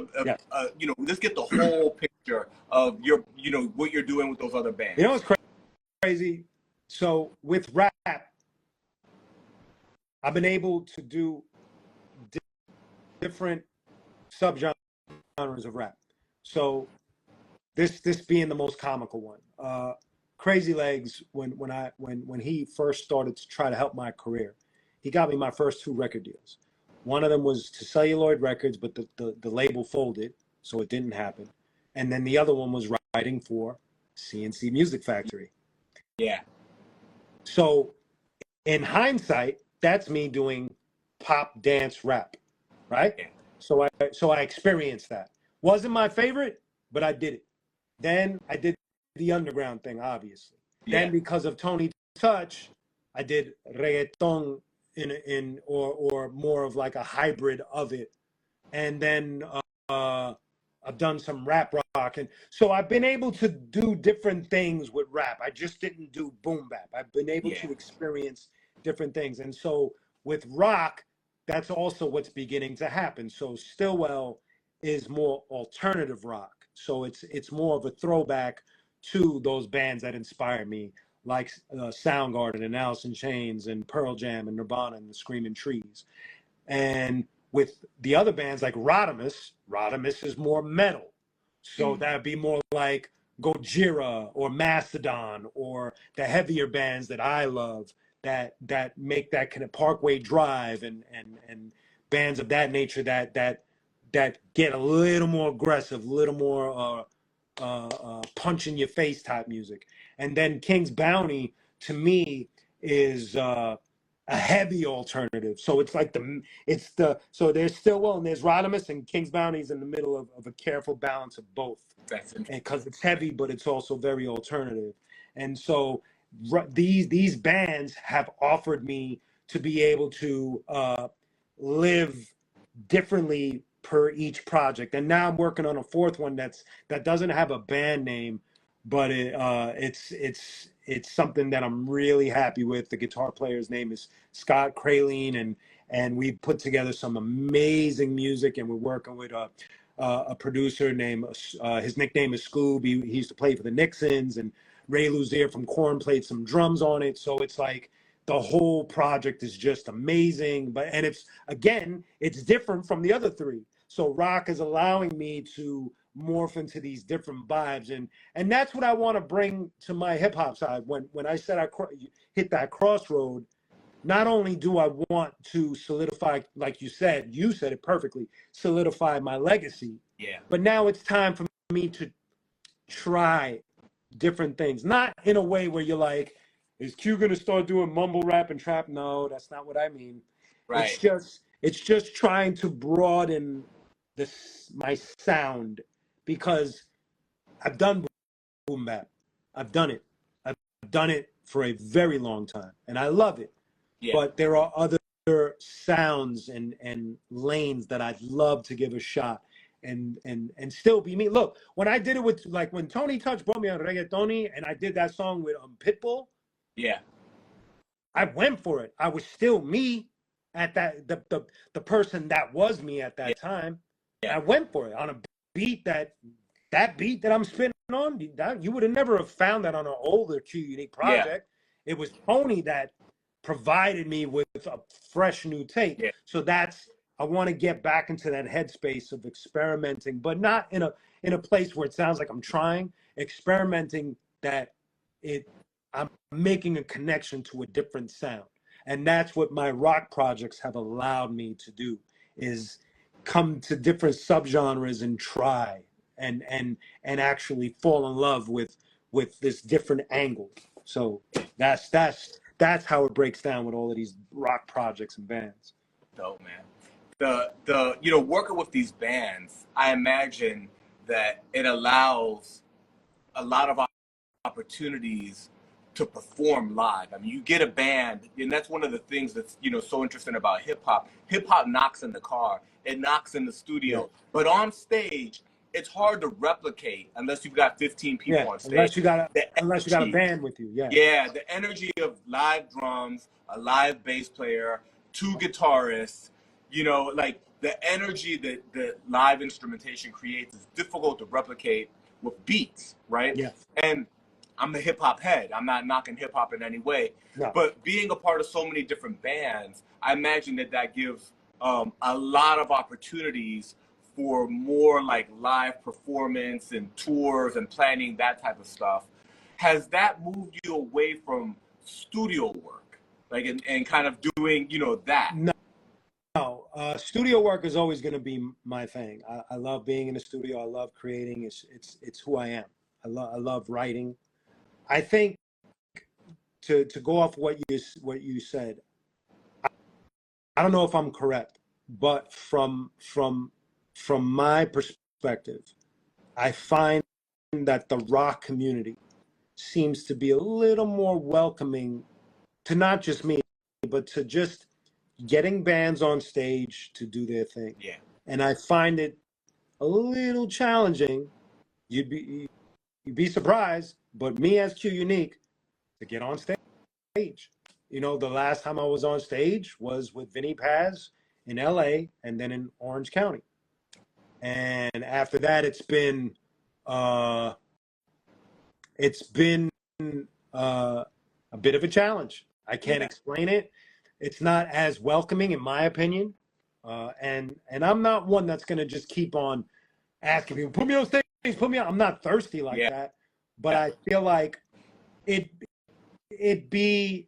You know, let's get the whole picture of your, you know, what you're doing with those other bands. You know what's crazy? So with rap, I've been able to do different subgenres of rap. So this being the most comical one. Crazy Legs, when he first started to try to help my career, he got me my first 2 record deals. One of them was to Celluloid Records, but the label folded, so it didn't happen. And then the other one was writing for CNC Music Factory. Yeah. So in hindsight, that's me doing pop dance rap, right? Yeah. So I experienced that. Wasn't my favorite, but I did it. Then I did the underground thing, obviously. Yeah. Then because of Tony Touch, I did reggaeton or more of like a hybrid of it. And then I've done some rap rock. And so I've been able to do different things with rap. I just didn't do boom bap. I've been able to experience different things. And so with rock, that's also what's beginning to happen. So Stillwell is more alternative rock. So it's more of a throwback to those bands that inspired me, like Soundgarden and Alice in Chains and Pearl Jam and Nirvana and the Screaming Trees. And with the other bands like Rodimus is more metal. So that'd be more like Gojira or Mastodon or the heavier bands that I love that make that kind of Parkway Drive and bands of that nature that get a little more aggressive, a little more punch in your face type music. And then King's Bounty to me is a heavy alternative. So it's like so there's Stillwell and there's Rodimus, and King's Bounty's in the middle of a careful balance of both. Because it's heavy, but it's also very alternative. And so these bands have offered me to be able to live differently per each project. And now I'm working on a 4th one that doesn't have a band name, but it's something that I'm really happy with. The guitar player's name is Scott Kraline, and we put together some amazing music, and we're working with a producer named his nickname is Scoob. He used to play for the Nixons, and Ray Luzier from Korn played some drums on it. So it's like the whole project is just amazing. And it's different from the other 3. So rock is allowing me to morph into these different vibes, and that's what I want to bring to my hip hop side. When I said I hit that crossroad, not only do I want to solidify, like you said it perfectly, solidify my legacy. Yeah. But now it's time for me to try different things, not in a way where you're like, is Q gonna start doing mumble rap and trap? No, that's not what I mean. Right. It's just trying to broaden my sound, because I've done boom bap. I've done it for a very long time, and I love it. Yeah. But there are other sounds and lanes that I'd love to give a shot and still be me. Look, when I did it with, like, when Tony Touch brought me on Reggaetoni and I did that song with Pitbull, yeah, I went for it. I was still me at that, the person that was me at that time. Yeah. I went for it on a beat that I'm spinning on, you would have never have found that on an older Q Unique Yeah. project. It was Tony that provided me with a fresh new take. Yeah. So that's, I want to get back into that headspace of experimenting, but not in a place where it sounds like I'm trying, experimenting that I'm making a connection to a different sound. And that's what my rock projects have allowed me to do, is come to different subgenres and try and actually fall in love with this different angle. So that's how it breaks down with all of these rock projects and bands. Dope, man. The working with these bands, I imagine that it allows a lot of opportunities to perform live. I mean, you get a band, and that's one of the things that's so interesting about hip hop. Hip hop knocks in the car, it knocks in the studio, Yeah. but on stage, it's hard to replicate unless you've got 15 people on stage. Unless you got a energy, band with you. yeah, the energy of live drums, a live bass player, two guitarists, like the energy that the live instrumentation creates is difficult to replicate with beats, right? Yeah. And I'm a hip hop head. I'm not knocking hip hop in any way, No. but being a part of so many different bands, I imagine that gives a lot of opportunities for more like live performance and tours and planning, that type of stuff. Has that moved you away from studio work, like and kind of doing that? No, studio work is always going to be my thing. I love being in the studio. I love creating. It's who I am. I love writing. I think to go off what you said, I don't know if I'm correct, but from my perspective, I find that the rock community seems to be a little more welcoming to not just me, but to just getting bands on stage to do their thing. Yeah. And I find it a little challenging. You'd be surprised, but me as Q Unique, to get on stage. The last time I was on stage was with Vinnie Paz in LA and then in Orange County. And after that, it's been a bit of a challenge. I can't explain it. It's not as welcoming, in my opinion. And I'm not one that's going to just keep on asking people, put me on stage, put me on. I'm not thirsty like that. But I feel like it'd be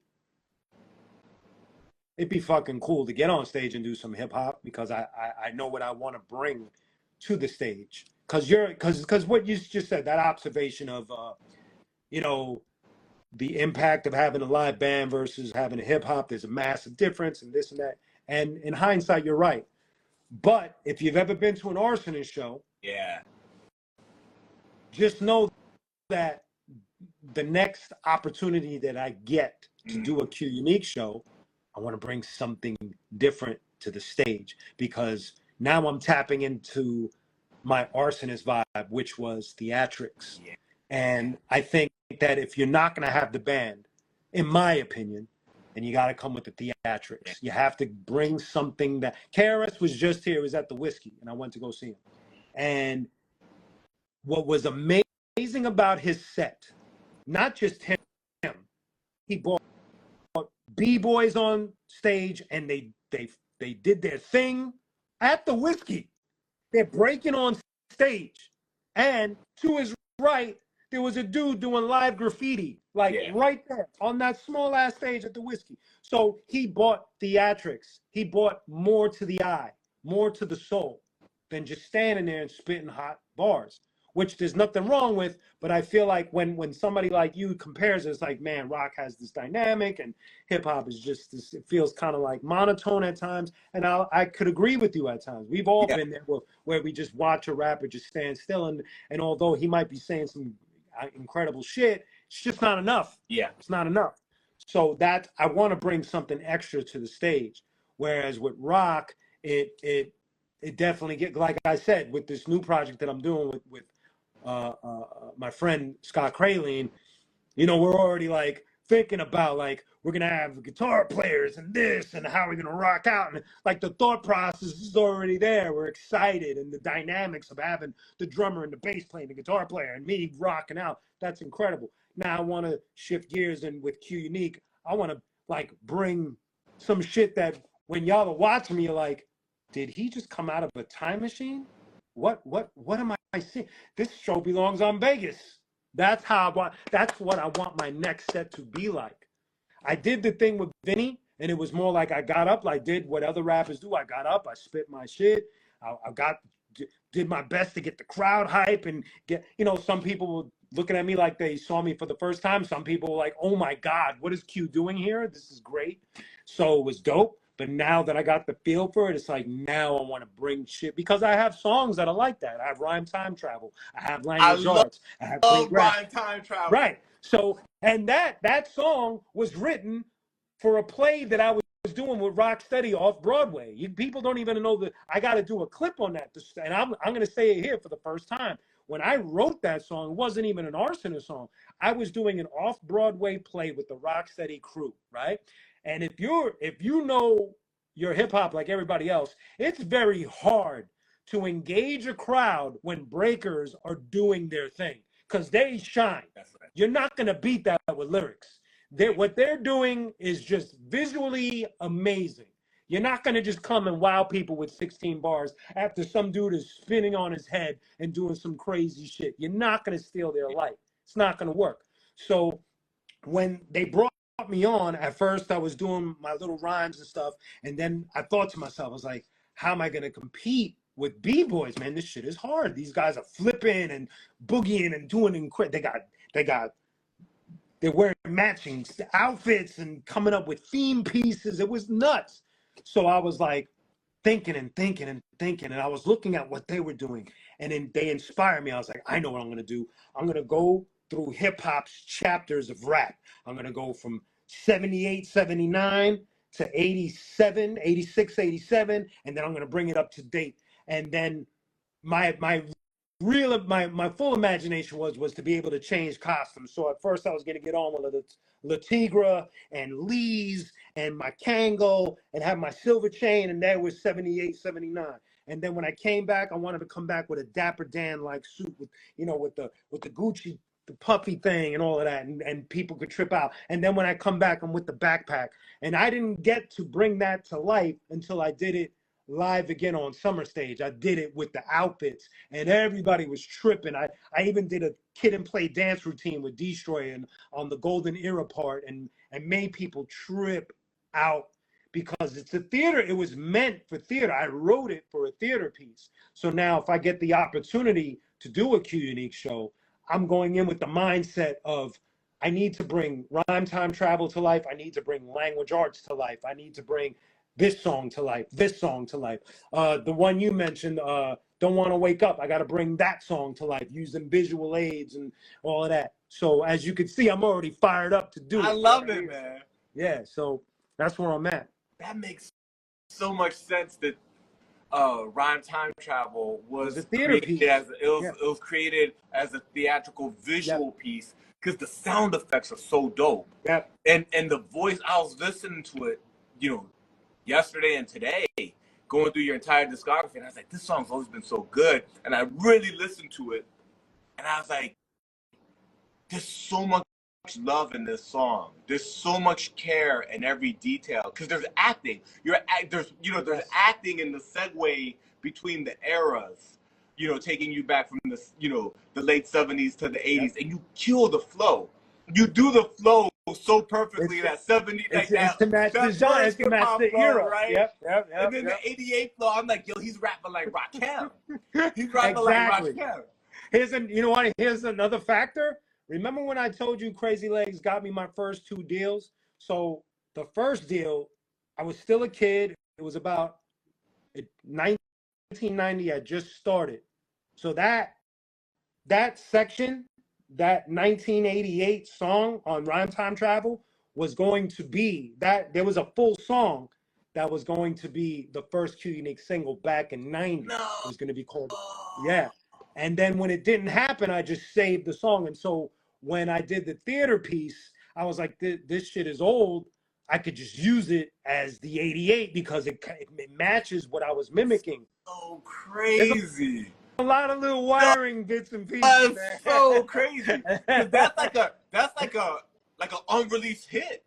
fucking cool to get on stage and do some hip hop, because I know what I want to bring to the stage. Because what you just said, that observation of the impact of having a live band versus having a hip hop, there's a massive difference and this and that. And in hindsight, you're right. But if you've ever been to an Arsonist show, just know that the next opportunity that I get to do a Q Unique show, I want to bring something different to the stage, because now I'm tapping into my Arsonist vibe, which was theatrics. Yeah. And I think that if you're not going to have the band, in my opinion, then you got to come with the theatrics. You have to bring something that... KRS was just here. He was at the Whiskey, and I went to go see him. And what was amazing about his set, not just him, he brought B-boys on stage, and they did their thing at the Whiskey. They're breaking on stage, and to his right, there was a dude doing live graffiti, right there on that small ass stage at the Whiskey. So he brought theatrics. He brought more to the eye, more to the soul than just standing there and spitting hot bars, which there's nothing wrong with. But I feel like when somebody like you compares, it's like, man, rock has this dynamic and hip hop is just this, it feels kind of like monotone at times. And I could agree with you at times. We've all been there where we just watch a rapper just stand still. And although he might be saying some incredible shit, it's just not enough. Yeah. It's not enough. So that I want to bring something extra to the stage. Whereas with rock, it definitely get, like I said, with this new project that I'm doing with my friend Scott Kraline, we're already like thinking about like we're gonna have guitar players and this and how we're gonna rock out, and like the thought process is already there. We're excited, and the dynamics of having the drummer and the bass player and the guitar player and me rocking out, that's incredible. Now I want to shift gears, and with Q Unique, I want to like bring some shit that when y'all are watching me, you're like, did he just come out of a time machine? What am I seeing? This show belongs on Vegas. That's what I want my next set to be like. I did the thing with Vinnie, and it was more like I got up, I did what other rappers do. I got up, I spit my shit. Did my best to get the crowd hype and get, some people were looking at me like they saw me for the first time. Some people were like, oh my God, what is Q doing here? This is great. So it was dope. But now that I got the feel for it, it's like now I want to bring shit because I have songs that are like that. I have Rhyme Time Travel. I have Language Arts. I have Great Rap. Rhyme Time Travel. Right. So, and that song was written for a play that I was doing with Rocksteady off Broadway. People don't even know that I got to do a clip on that. And I'm going to say it here for the first time. When I wrote that song, it wasn't even an Arsonist song. I was doing an off-Broadway play with the Rocksteady crew, right? And if you know your hip hop like everybody else, it's very hard to engage a crowd when breakers are doing their thing because they shine. That's right. You're not going to beat that with lyrics. What they're doing is just visually amazing. You're not going to just come and wow people with 16 bars after some dude is spinning on his head and doing some crazy shit. You're not going to steal their light. It's not going to work. So when they brought me on, at first I was doing my little rhymes and stuff, and then I thought to myself, I was like, how am I going to compete with b-boys? Man, this shit is hard. These guys are flipping and boogieing and doing they're wearing matching outfits and coming up with theme pieces. It was nuts. So I was like thinking, and I was looking at what they were doing, and then they inspired me. I was like, I know what I'm going to do. I'm going to go through hip hop's chapters of rap. I'm going to go from 78, 79 to 87, 86, 87, and then I'm going to bring it up to date. And then my full imagination was to be able to change costumes. So at first I was going to get on with the La Tigra and Lee's and my Kango and have my silver chain, and that was 78, 79. And then when I came back, I wanted to come back with a Dapper Dan like suit with the Gucci, the puffy thing and all of that, and people could trip out. And then when I come back, I'm with the backpack. And I didn't get to bring that to life until I did it live again on Summer Stage. I did it with the outfits, and everybody was tripping. I even did a Kid and Play dance routine with Destroy and on the Golden Era part, and made people trip out because it's a theater. It was meant for theater. I wrote it for a theater piece. So now if I get the opportunity to do a Q Unique show, I'm going in with the mindset of I need to bring Rhyme Time Travel to life. I need to bring Language Arts to life. I need to bring this song to life, this song to life. The one you mentioned, Don't Want to Wake Up, I got to bring that song to life using visual aids and all of that. So as you can see, I'm already fired up to do it. I love it, man. Yeah, so that's where I'm at. That makes so much sense that Rhyme Time Travel was created as a theatrical visual piece because the sound effects are so dope. Yep. And the voice, I was listening to it, yesterday and today, going through your entire discography, and I was like, this song's always been so good. And I really listened to it, and I was like, there's so much love in this song. There's so much care in every detail because there's acting. There's acting in the segue between the eras. Taking you back from the late 70s to the 80s, and you kill the flow. You do the flow so perfectly. That 70s, like it's to match the genre, it's to match the era, right? Yep. And then the 88 flow, I'm like, yo, he's rapping like Rakim. He's rapping like Rakim. Here's another factor. Remember when I told you Crazy Legs got me my first 2 deals? So the first deal, I was still a kid. It was about 1990. I just started. So that section, that 1988 song on Rhyme Time Travel was going to be that. There was a full song that was going to be the first Q Unique single back in 90. No. It was going to be called, yeah. And then when it didn't happen, I just saved the song. And so when I did the theater piece, I was like, this shit is old. I could just use it as the 88 because it matches what I was mimicking. So crazy. A lot of little wiring bits and pieces, That's man. so crazy. Because that's like an unreleased hit.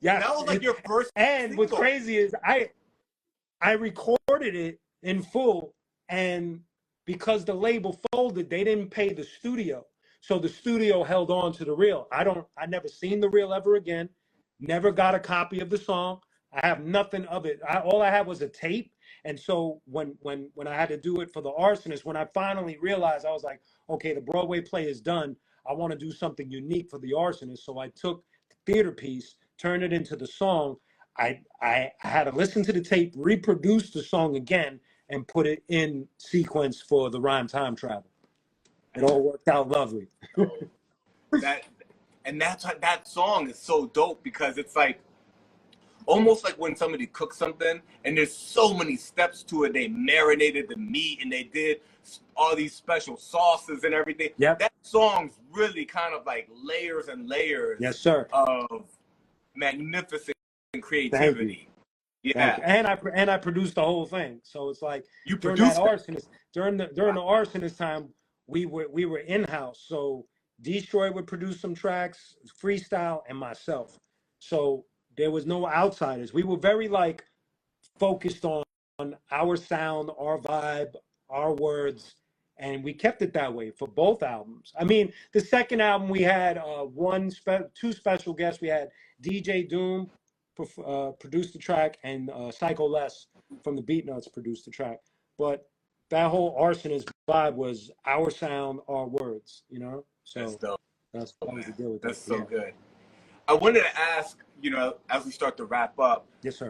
Yes, That was like your first and single. what's crazy is I recorded it in full, and because the label folded, they didn't pay the studio. So the studio held on to the reel. I never seen the reel ever again. Never got a copy of the song. I have nothing of it. All I had was a tape. And so when I had to do it for the Arsonist, when I finally realized, I was like, okay, the Broadway play is done. I want to do something unique for the Arsonist. So I took the theater piece, turned it into the song. I had to listen to the tape, reproduce the song again, and put it in sequence for the rhyme time travel. It all worked out lovely. That song is so dope because it's like almost like when somebody cooks something and there's so many steps to it. They marinated the meat and they did all these special sauces and everything. Yep. That song's really kind of like layers and layers. Yes, sir. Of magnificent creativity. Yeah. And I produced the whole thing. So it's like You during produced that Arsonist, during the Arsonist time, we were in-house. So Destroy would produce some tracks, freestyle, and myself. So there was no outsiders. We were very like focused on our sound, our vibe, our words, and we kept it that way for both albums. I mean, the second album we had two special guests. We had DJ Doom produced the track, and Psycho Les from the Beatnuts produced the track. But that whole Arsonist vibe was our sound, our words, you know? So that's dope. That was the deal with That's that. so good. I wanted to ask, you know, as we start to wrap up, yes, sir.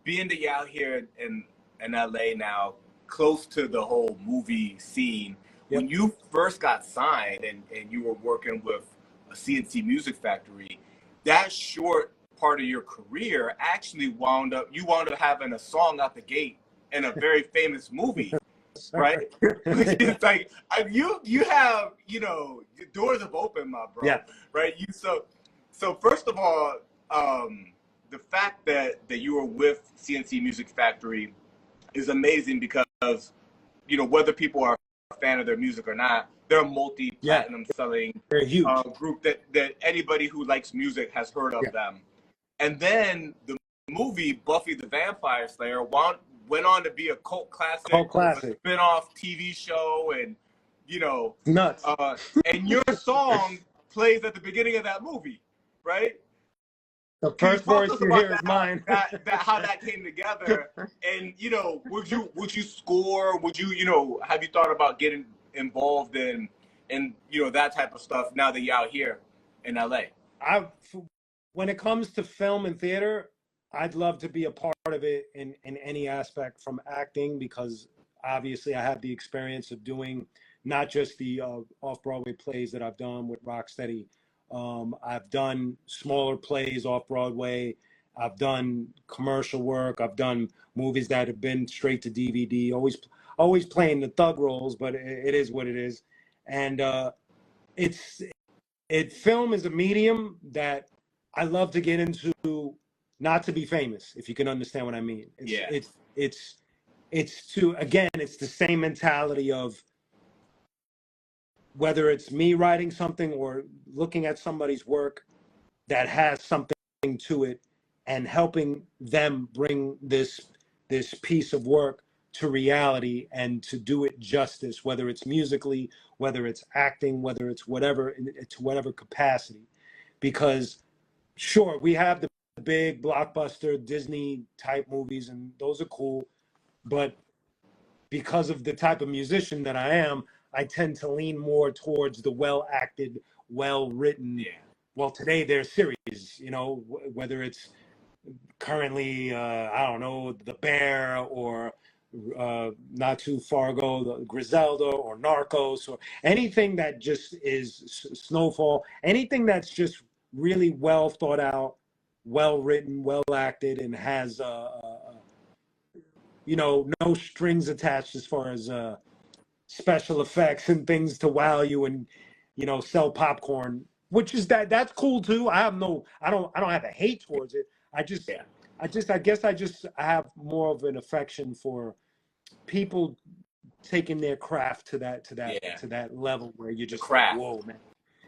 Being that you're out here in LA now, close to the whole movie scene, Yep. when you first got signed and you were working with a CNC Music Factory, that short part of your career actually wound up having a song out the gate in a very famous movie. Right? It's like you have, you know, your doors have opened, my bro. Yeah. Right? So first of all, the fact that you were with CNC Music Factory is amazing because, you know, whether people are a fan of their music or not, they're a multi-platinum selling group that anybody who likes music has heard of them. And then the movie Buffy the Vampire Slayer went on to be a cult classic. A spin-off TV show, and you know, nuts. And your song plays at the beginning of that movie, right? The first voice you hear is mine. How that came together, and you know, would you score? Would you know, have you thought about getting involved in you know, that type of stuff now that you're out here in LA? When it comes to film and theater, I'd love to be a part of it in any aspect, from acting, because obviously I have the experience of doing not just the off-Broadway plays that I've done with Rocksteady. I've done smaller plays off-Broadway. I've done commercial work. I've done movies that have been straight to DVD, always playing the thug roles, but it is what it is. And film is a medium that I love to get into, not to be famous, if you can understand what I mean. It's the same mentality of whether it's me writing something or looking at somebody's work that has something to it and helping them bring this piece of work to reality and to do it justice, whether it's musically, whether it's acting, whether it's whatever, to whatever capacity. Because sure, we have the big blockbuster Disney type movies, and those are cool, but because of the type of musician that I am, I tend to lean more towards the well-acted, well-written. Well, today they're series, you know, whether it's currently, I don't know, The Bear, or not too far ago, Griselda, or Narcos, or anything that just is Snowfall, anything that's just really well thought out, well written, well acted, and has you know, no strings attached as far as special effects and things to wow you and, you know, sell popcorn. which is that's cool too. I don't have a hate towards it. Yeah. I guess I have more of an affection for people taking their craft to Yeah. that level where you're The just like, craft. whoa, man.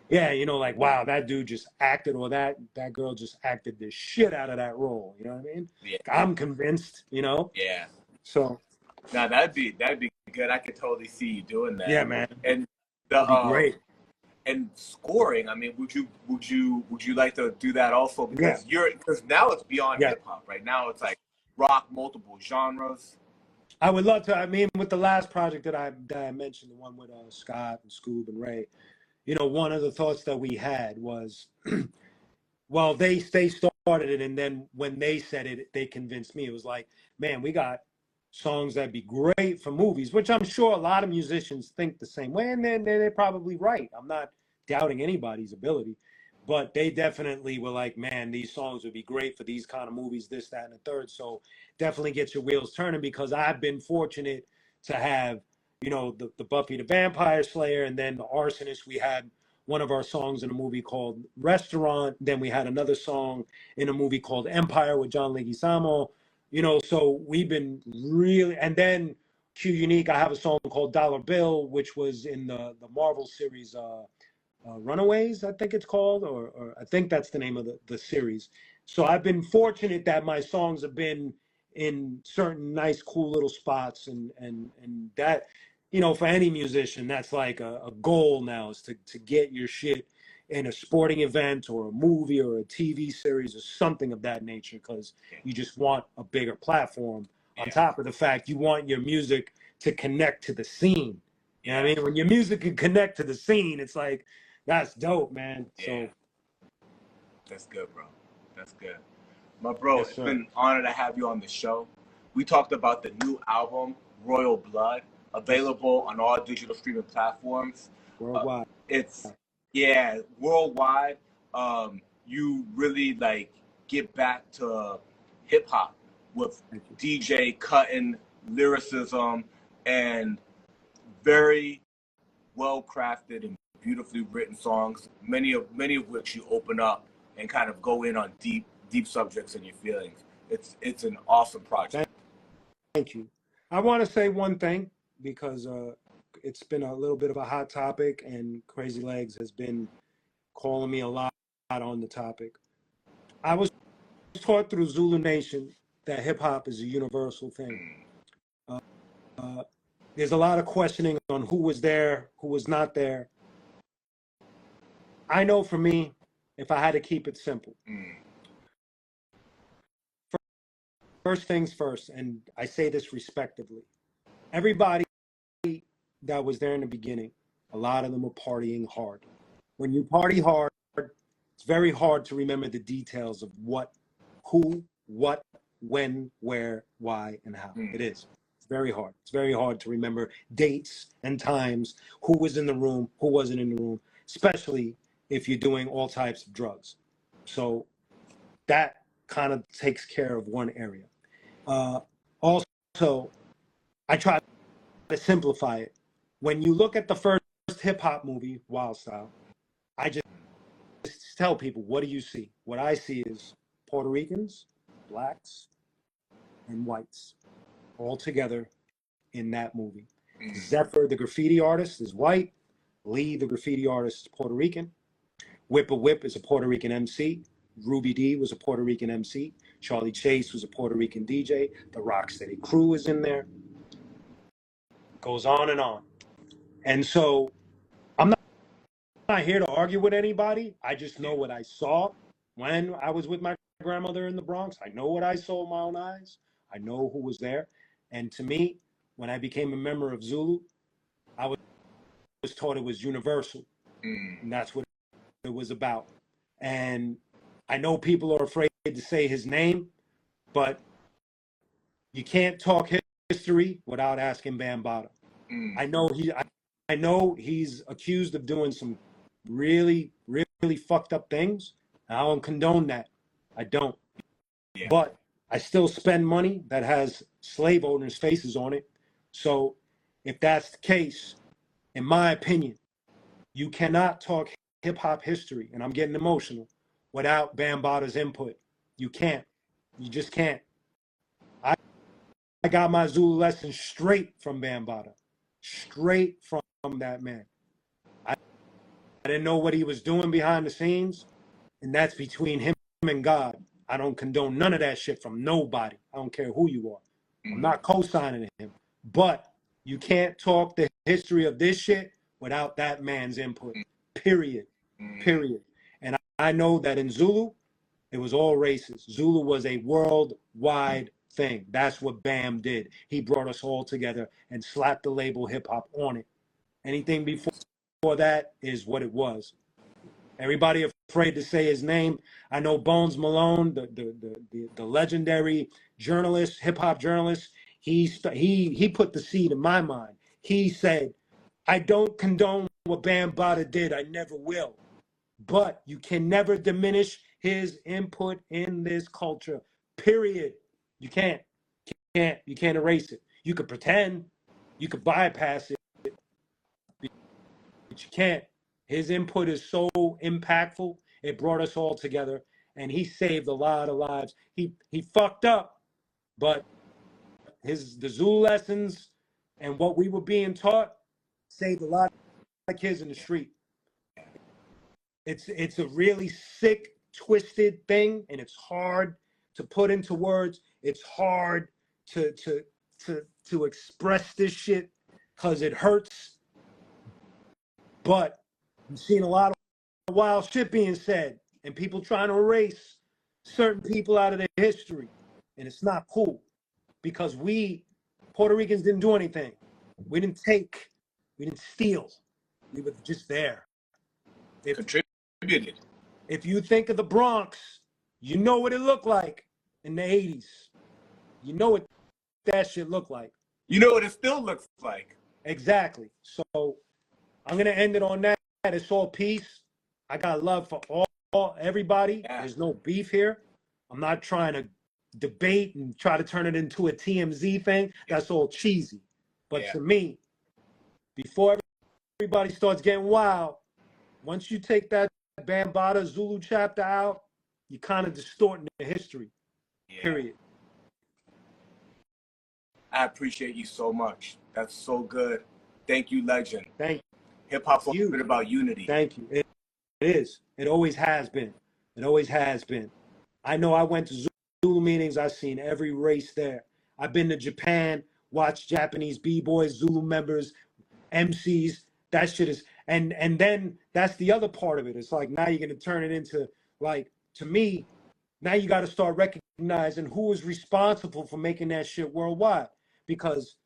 Yeah, you know, like, wow, that dude just acted, or that girl just acted the shit out of that role. You know what I mean? Yeah. I'm convinced, you know. Yeah. So Now that'd be good. I could totally see you doing that. yeah, man, And the it'd be great. and scoring. I mean, would you like to do that also? Yeah, Because now it's beyond yeah. hip hop. Right now it's like rock, multiple genres. I would love to. I mean, with the last project that I mentioned, the one with Scott and Scoob and Ray, you know, one of the thoughts that we had was, well, they started it, and then when they said it, they convinced me. It was like, man, we got songs that'd be great for movies, which I'm sure a lot of musicians think the same way, and they're probably right. I'm not doubting anybody's ability, but they definitely were like, man, these songs would be great for these kind of movies, this, that, and the third. So definitely get your wheels turning, because I've been fortunate to have, you know, the Buffy the Vampire Slayer, and then the Arsonists. We had one of our songs in a movie called Restaurant. Then we had another song in a movie called Empire with John Leguizamo. You know, so we've been really, and then Q Unique, I have a song called Dollar Bill, which was in the Marvel series Runaways, I think it's called, or I think that's the name of the series. So I've been fortunate that my songs have been in certain nice, cool little spots, and that, you know, for any musician, that's like a goal now, is to get your shit in a sporting event or a movie or a TV series or something of that nature, because you just want a bigger platform. On Yeah. top of the fact you want your music to connect to the scene. You know what I Yeah. mean? When your music can connect to the scene, it's like, that's dope, man. Yeah. So That's good, bro. That's good. My bro, yes, it's sir. been an honor to have you on the show. We talked about the new album, Royal Blood, available on all digital streaming platforms. Worldwide. It's worldwide. You really like get back to hip hop with Thank you. DJ cutting lyricism and very well crafted and beautifully written songs, many of which you open up and kind of go in on deep subjects and your feelings. It's an awesome project. Thank you. I want to say one thing, because it's been a little bit of a hot topic, and Crazy Legs has been calling me a lot on the topic. I was taught through Zulu Nation that hip hop is a universal thing. There's a lot of questioning on who was there, who was not there. I know for me, if I had to keep it simple, first things first, and I say this respectively, everybody that was there in the beginning, a lot of them were partying hard. When you party hard, it's very hard to remember the details of what, who, what, when, where, why, and how. It is. It's very hard. It's very hard to remember dates and times, who was in the room, who wasn't in the room, especially if you're doing all types of drugs. So that kind of takes care of one area. Also, I try to simplify it. When you look at the first hip hop movie, Wild Style, I just tell people, what do you see? What I see is Puerto Ricans, blacks, and whites all together in that movie. Zephyr, the graffiti artist, is white. Lee, the graffiti artist, is Puerto Rican. Whip a Whip is a Puerto Rican MC. Ruby D was a Puerto Rican MC. Charlie Chase was a Puerto Rican DJ. The Rocksteady Crew is in there. Goes on and on. And so I'm not here to argue with anybody. I just know what I saw when I was with my grandmother in the Bronx. I know what I saw with my own eyes. I know who was there. And to me, when I became a member of Zulu, I was taught it was universal. And that's what it was about. And I know people are afraid to say his name, but you can't talk history without asking Bambaataa. I know he's accused of doing some really, really fucked up things. I don't condone that. I don't. Yeah. But I still spend money that has slave owners' faces on it. So if that's the case, in my opinion, you cannot talk hip hop history, and I'm getting emotional, without Bambaata's input. You can't. You just can't. I got my Zulu lessons straight from Bambaata, straight from that man. I didn't know what he was doing behind the scenes, and that's between him and God. I don't condone none of that shit from nobody. I don't care who you are. I'm not co-signing him. But you can't talk the history of this shit without that man's input. Period. Period. And I know that in Zulu, it was all races. Zulu was a worldwide thing. That's what Bam did. He brought us all together and slapped the label hip hop on it. Anything before that is what it was. Everybody afraid to say his name. I know Bones Malone, the legendary journalist, hip hop journalist. He put the seed in my mind. He said, "I don't condone what Bambaataa did. I never will. But you can never diminish his input in this culture. Period. You can't. You can't erase it. You could pretend. You could bypass it, but you can't. His input is so impactful. It brought us all together, and he saved a lot of lives. He fucked up, but the Zulu lessons and what we were being taught saved a lot of kids in the street. It's a really sick, twisted thing, and it's hard to put into words. It's hard to express this shit because it hurts. But you've seen a lot of wild shit being said, and people trying to erase certain people out of their history, and it's not cool because we Puerto Ricans didn't do anything. We didn't take. We didn't steal. We were just there. Contributed. If you think of the Bronx, you know what it looked like in the 80s. You know what that shit looked like. You know what it still looks like. Exactly. So I'm going to end it on that. It's all peace. I got love for everybody. Yeah. There's no beef here. I'm not trying to debate and try to turn it into a TMZ thing. That's all cheesy. But to me, before everybody starts getting wild, once you take that Bambaataa Zulu chapter out, you kind of distorting the history. Period. I appreciate you so much. That's so good. Thank you, legend. Thank you. Hip hop's a bit about unity. Thank you. It is. It always has been. It always has been. I know I went to Zulu meetings. I've seen every race there. I've been to Japan, watched Japanese b-boys, Zulu members, MCs. That shit is, and then that's the other part of it. It's like now you're gonna turn it into, like, to me, now you got to start recognizing who is responsible for making that shit worldwide. Because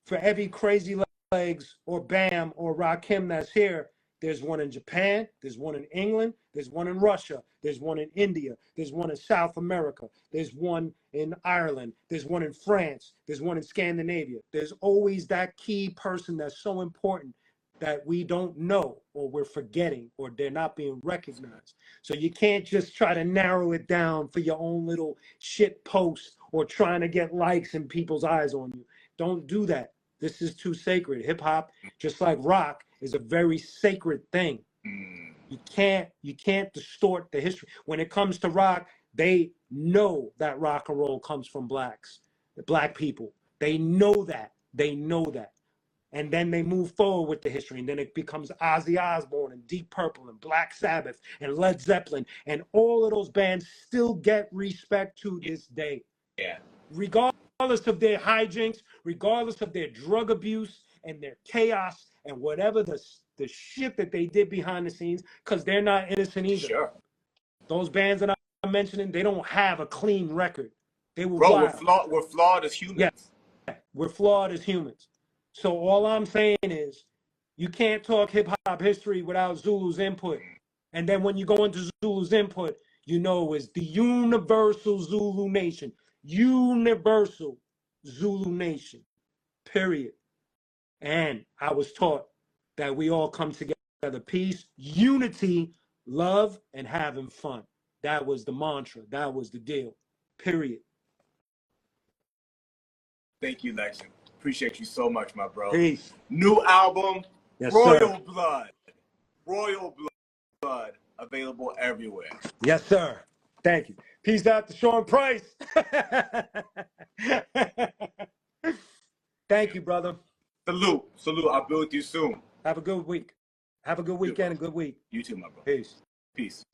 for every Crazy Legs or Bam or Rakim that's here, there's one in Japan, there's one in England, there's one in Russia, there's one in India, there's one in South America, there's one in Ireland, there's one in France, there's one in Scandinavia. There's always that key person that's so important that we don't know, or we're forgetting, or they're not being recognized. So you can't just try to narrow it down for your own little shit post or trying to get likes and people's eyes on you. Don't do that. This is too sacred. Hip hop, just like rock, is a very sacred thing. You can't distort the history. When it comes to rock, they know that rock and roll comes from blacks, the black people. They know that. They know that. And then they move forward with the history, and then it becomes Ozzy Osbourne and Deep Purple and Black Sabbath and Led Zeppelin, and all of those bands still get respect to this day. Regardless of their hijinks, regardless of their drug abuse and their chaos and whatever the shit that they did behind the scenes, because they're not innocent either. Those bands that I'm mentioning, they don't have a clean record. They were wild. We're flawed as humans. Yeah, we're flawed as humans. So all I'm saying is, you can't talk hip hop history without Zulu's input. And then when you go into Zulu's input, you know it's the universal Zulu nation. Universal Zulu nation. Period. And I was taught that we all come together, peace, unity, love, and having fun. That was the mantra. That was the deal. Period. Thank you, legend. Appreciate you so much, my bro. Peace. New album, yes, Royal sir. Blood. Royal Blood. Blood available everywhere. Yes, sir. Thank you. Peace out to Sean Price. Thank you, brother. Salute. I'll be with you soon. Have a good week. Have a good weekend and good week. You too, my bro. Peace. Peace.